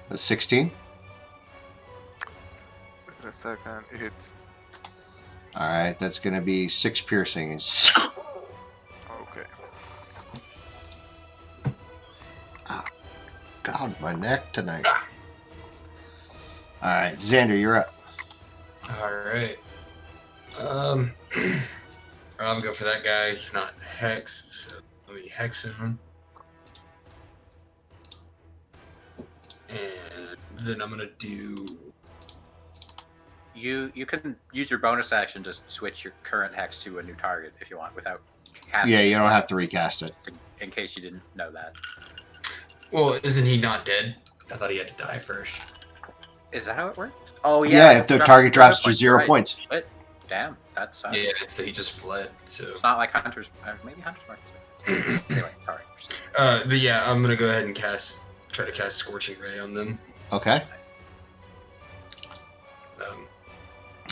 That's 16. Wait a second. It hits. All right, that's going to be 6 piercing. Okay. God, my neck tonight. All right, Xander, you're up. Alright. I'm gonna go for that guy. He's not hexed, so let me hex him. And then I'm gonna do. You can use your bonus action to switch your current hex to a new target if you want without casting. Yeah, you don't have to recast it. In case you didn't know that. Well, isn't he not dead? I thought he had to die first. Is that how it works? Oh yeah. Yeah, if the target drops to 0 right. points. Shit. Damn, that sucks. Yeah, so he just fled. So. It's not like Hunter's. Maybe Hunter's Mark. Anyway, sorry. But yeah, I'm gonna go ahead and try to cast Scorching Ray on them. Okay.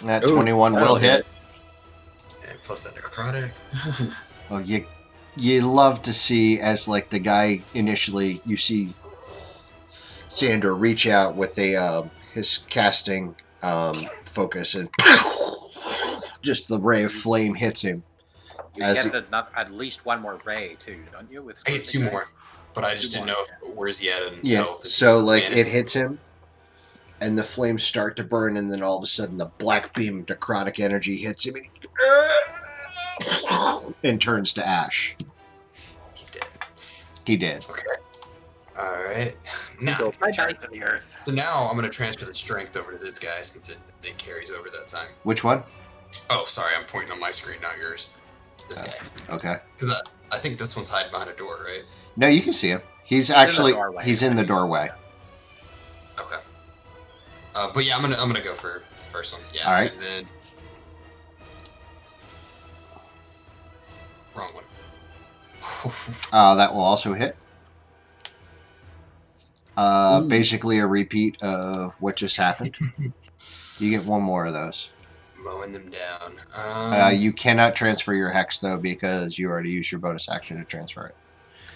That Ooh, 21 will that'll hit. And plus that necrotic. Well, you love to see, as like the guy initially, you see Xander reach out with a his casting focus, and just the ray of flame hits him. You get at least one more ray too, don't you? With I get 2 more, but I just didn't know where's he at in health. So like it hits him, and the flames start to burn, and then all of a sudden the black beam of necrotic energy hits him, and turns to ash. He's dead. He did. Okay. Alright. Now, Back to the earth. so now I'm going to transfer the strength over to this guy since it carries over that time. Which one? Oh, sorry, I'm pointing on my screen, not yours. This guy. Okay. Because I think this one's hiding behind a door, right? No, you can see him. He's in the doorway. Okay. But yeah, I'm gonna go for the first one. Yeah. All right. And then wrong one. That will also hit. Basically a repeat of what just happened. You get one more of those. Mowing them down. You cannot transfer your hex though because you already used your bonus action to transfer it.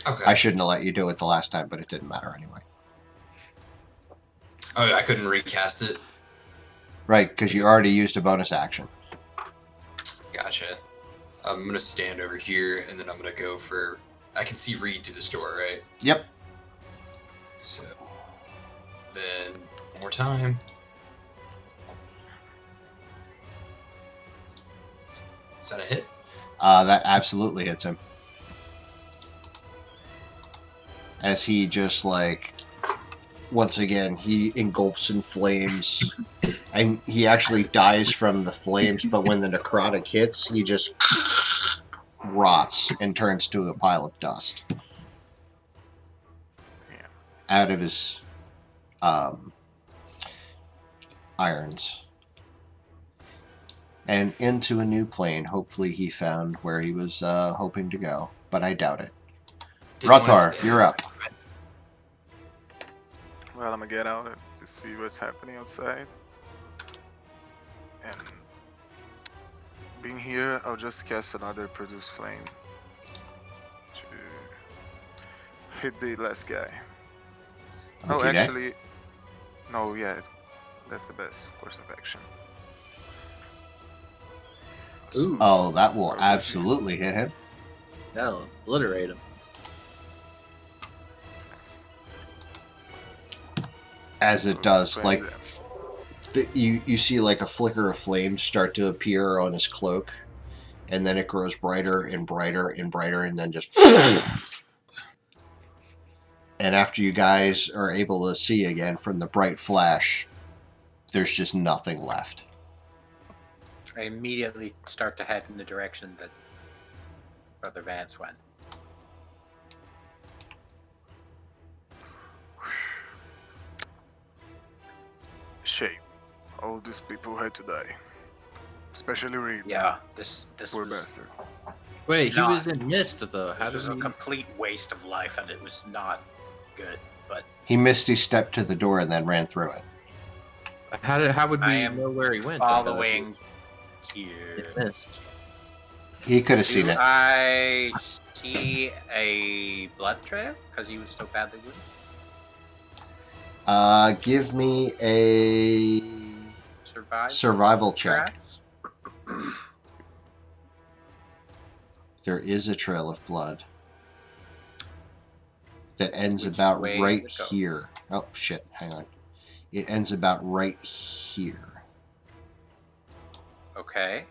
Okay. I shouldn't have let you do it the last time, but it didn't matter anyway. Oh, I couldn't recast it. Right, because you already used a bonus action. Gotcha. I'm gonna stand over here, and then I'm gonna go for. I can see Reed through this door, right? Yep. So then one more time. Is that a hit? That absolutely hits him. As he just like, once again, he engulfs in flames. And he actually dies from the flames, but when the necrotic hits, he just rots and turns to a pile of dust. Out of his irons. And into a new plane. Hopefully he found where he was hoping to go, but I doubt it. Rotar, you're up. Well, I'm gonna get out to see what's happening outside. And being here, I'll just cast another Produce Flame to hit the last guy. Oh, Okay, actually, no, yeah, that's the best course of action. Ooh, Oh, that will absolutely hit him. that'll obliterate him. Yes. As it So does, spend like them. you see like a flicker of flame start to appear on his cloak, and then it grows brighter and brighter and brighter, and then just. And after you guys are able to see again from the bright flash, there's just nothing left. I immediately start to head in the direction that Brother Vance went. Shame. All these people had to die. Especially Reed. Yeah, this Poor was bastard. Wait, he Not- was in Mist though. How this was does a he? complete waste of life, and it was not good. But He misty stepped to the door and then ran through it. How would I we am know where he went? following In here. Mist. He could have seen Do it. I see a blood trail because he was so badly wounded? Give me a survival check. Perhaps? There is a trail of blood that ends Which about way right does it go? here. Oh shit! Hang on. It ends about right here. Okay.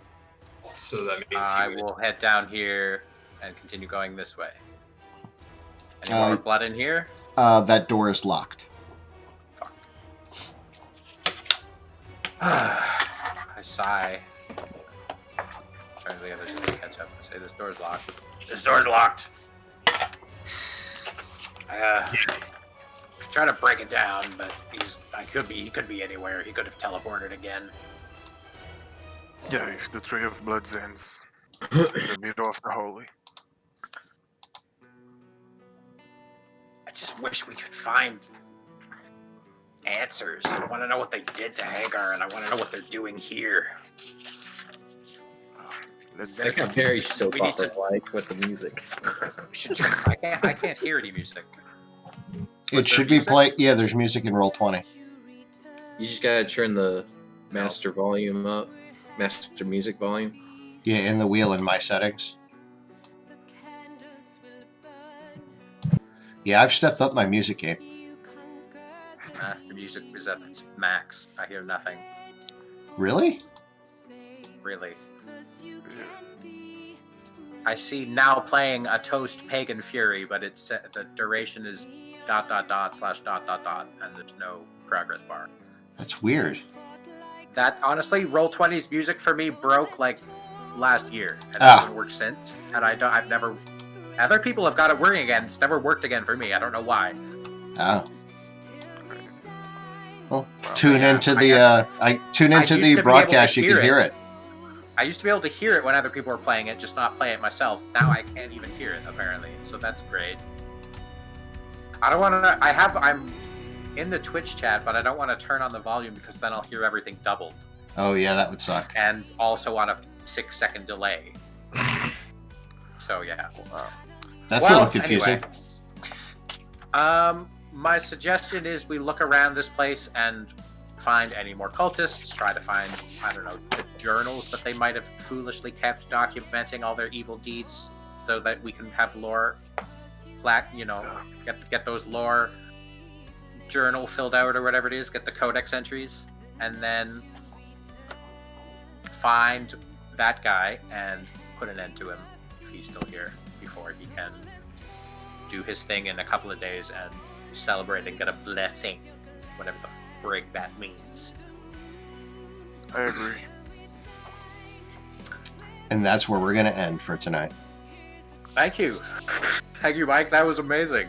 So that means I he would, will head down here and continue going this way. Any Uh, more blood in here? That door is locked. Fuck. I sigh. Trying to the others to catch up. I say, this door's locked. This door's locked! Try to break it down, but he could be anywhere. He could have teleported again. Yeah, if the Tree of Blood ends, the bit of the holy. I just wish we could find answers. I want to know what they did to Hagar, and I want to know what they're doing here. I got very soap We need to- opera like with the music. We should try. I can't hear any music. It Was there should be music? play. Yeah, there's music in Roll20. You just gotta turn the master volume up, master music volume. Yeah, in the wheel in my settings. Yeah, I've stepped up my music game. The music is at its max. I hear nothing, Really? really. I see now playing a Toast Pagan Fury, but it's the duration is ... and there's no progress bar. That's weird. That honestly, Roll20's music for me broke like last year, and it Ah. hasn't worked since. And I've never. Other people have got it working again. It's never worked again for me. I don't know why. Oh. Well, Wow. tune Yeah, into I the guess- tune I into used the to be able to broadcast. You can hear hear it. I used to be able to hear it when other people were playing it, just not play it myself. Now I can't even hear it apparently, so that's great. I don't want to. I'm in the Twitch chat, but I don't want to turn on the volume because then I'll hear everything doubled, Oh yeah, that would suck. and also on a 6-second delay. So yeah. That's Well, a little confusing. Anyway. My suggestion is we look around this place and find any more cultists. Try to find, I don't know, the journals that they might have foolishly kept documenting all their evil deeds, so that we can have lore, get those lore journal filled out or whatever it is. Get the codex entries, and then find that guy and put an end to him if he's still here before he can do his thing in a couple of days and celebrate and get a blessing, whatever the frig that means. I agree. And that's where we're gonna end for tonight. Thank you. Thank you, Mike. That was amazing.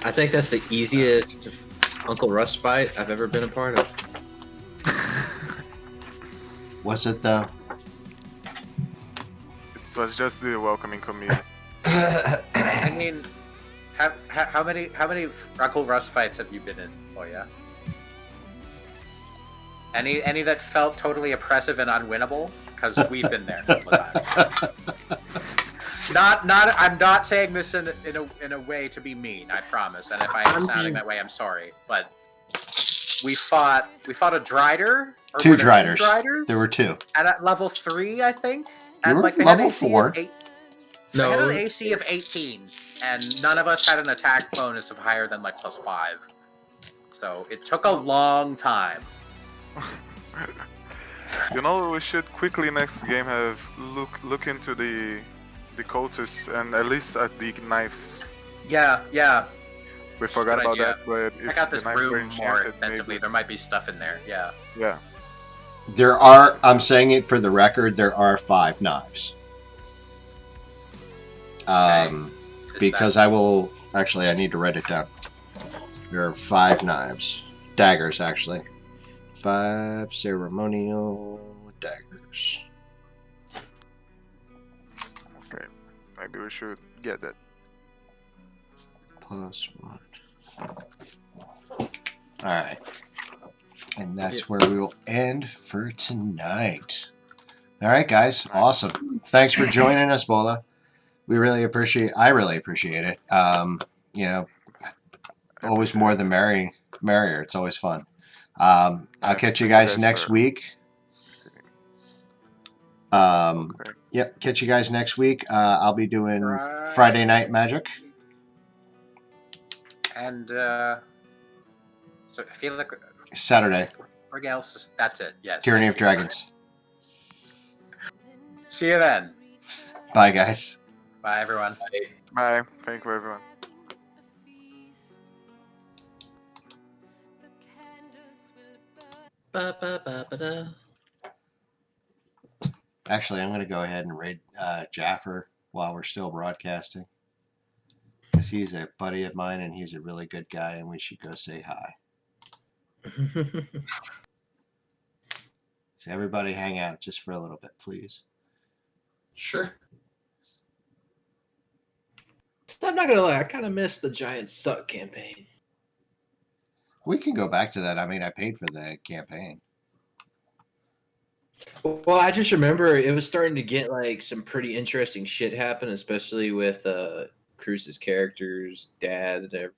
I think that's the easiest Uncle Russ fight I've ever been a part of. Was it though? It was just the welcoming committee. I mean, how many Uncle Russ fights have you been in? Oh yeah. Any that felt totally oppressive and unwinnable? Because we've been there a couple of times. I'm not saying this in a way to be mean. I promise. And if I am sounding that way, I'm sorry. But we fought a Drider. Or Two were there Driders. Driders? There were two. And at level 3, I think. You And were like they had level AC 4. of 8. No. They had an AC of 18, and none of us had an attack bonus of higher than like +5. So it took a long time. You know, we should quickly next game have look into the cultists and at least at the knives. Yeah, yeah. We forgot Good about idea. that, but if Check out the this knives were room more enchanted, extensively. maybe. There might be stuff in there. Yeah. Yeah. There are, I'm saying it for the record, there are 5 knives. Because I will, actually, I need to write it down. There are 5 knives. Daggers, actually. 5 ceremonial daggers. Okay. Maybe we should get that. +1. Alright. And that's where we will end for tonight. Alright, guys. Awesome. Thanks for joining us, Bola. I really appreciate it. You know, always more the merrier. It's always fun. I'll catch you guys next week. Yep, catch you guys next week. I'll be doing Friday Night Magic. And so I feel like Saturday. everything else is that's it. Yes. Tyranny of Dragons. See you then. Bye, guys. Bye, everyone. Bye. Thank you, everyone. Ba, ba, ba, ba, da. Actually, I'm going to go ahead and raid Jaffer while we're still broadcasting. Because he's a buddy of mine and he's a really good guy and we should go say hi. So everybody hang out just for a little bit, please. Sure. I'm not gonna lie, I kind of miss the Giant Suck campaign. We can go back to that. I mean, I paid for the campaign. Well, I just remember it was starting to get like some pretty interesting shit happen, especially with Cruz's character's dad and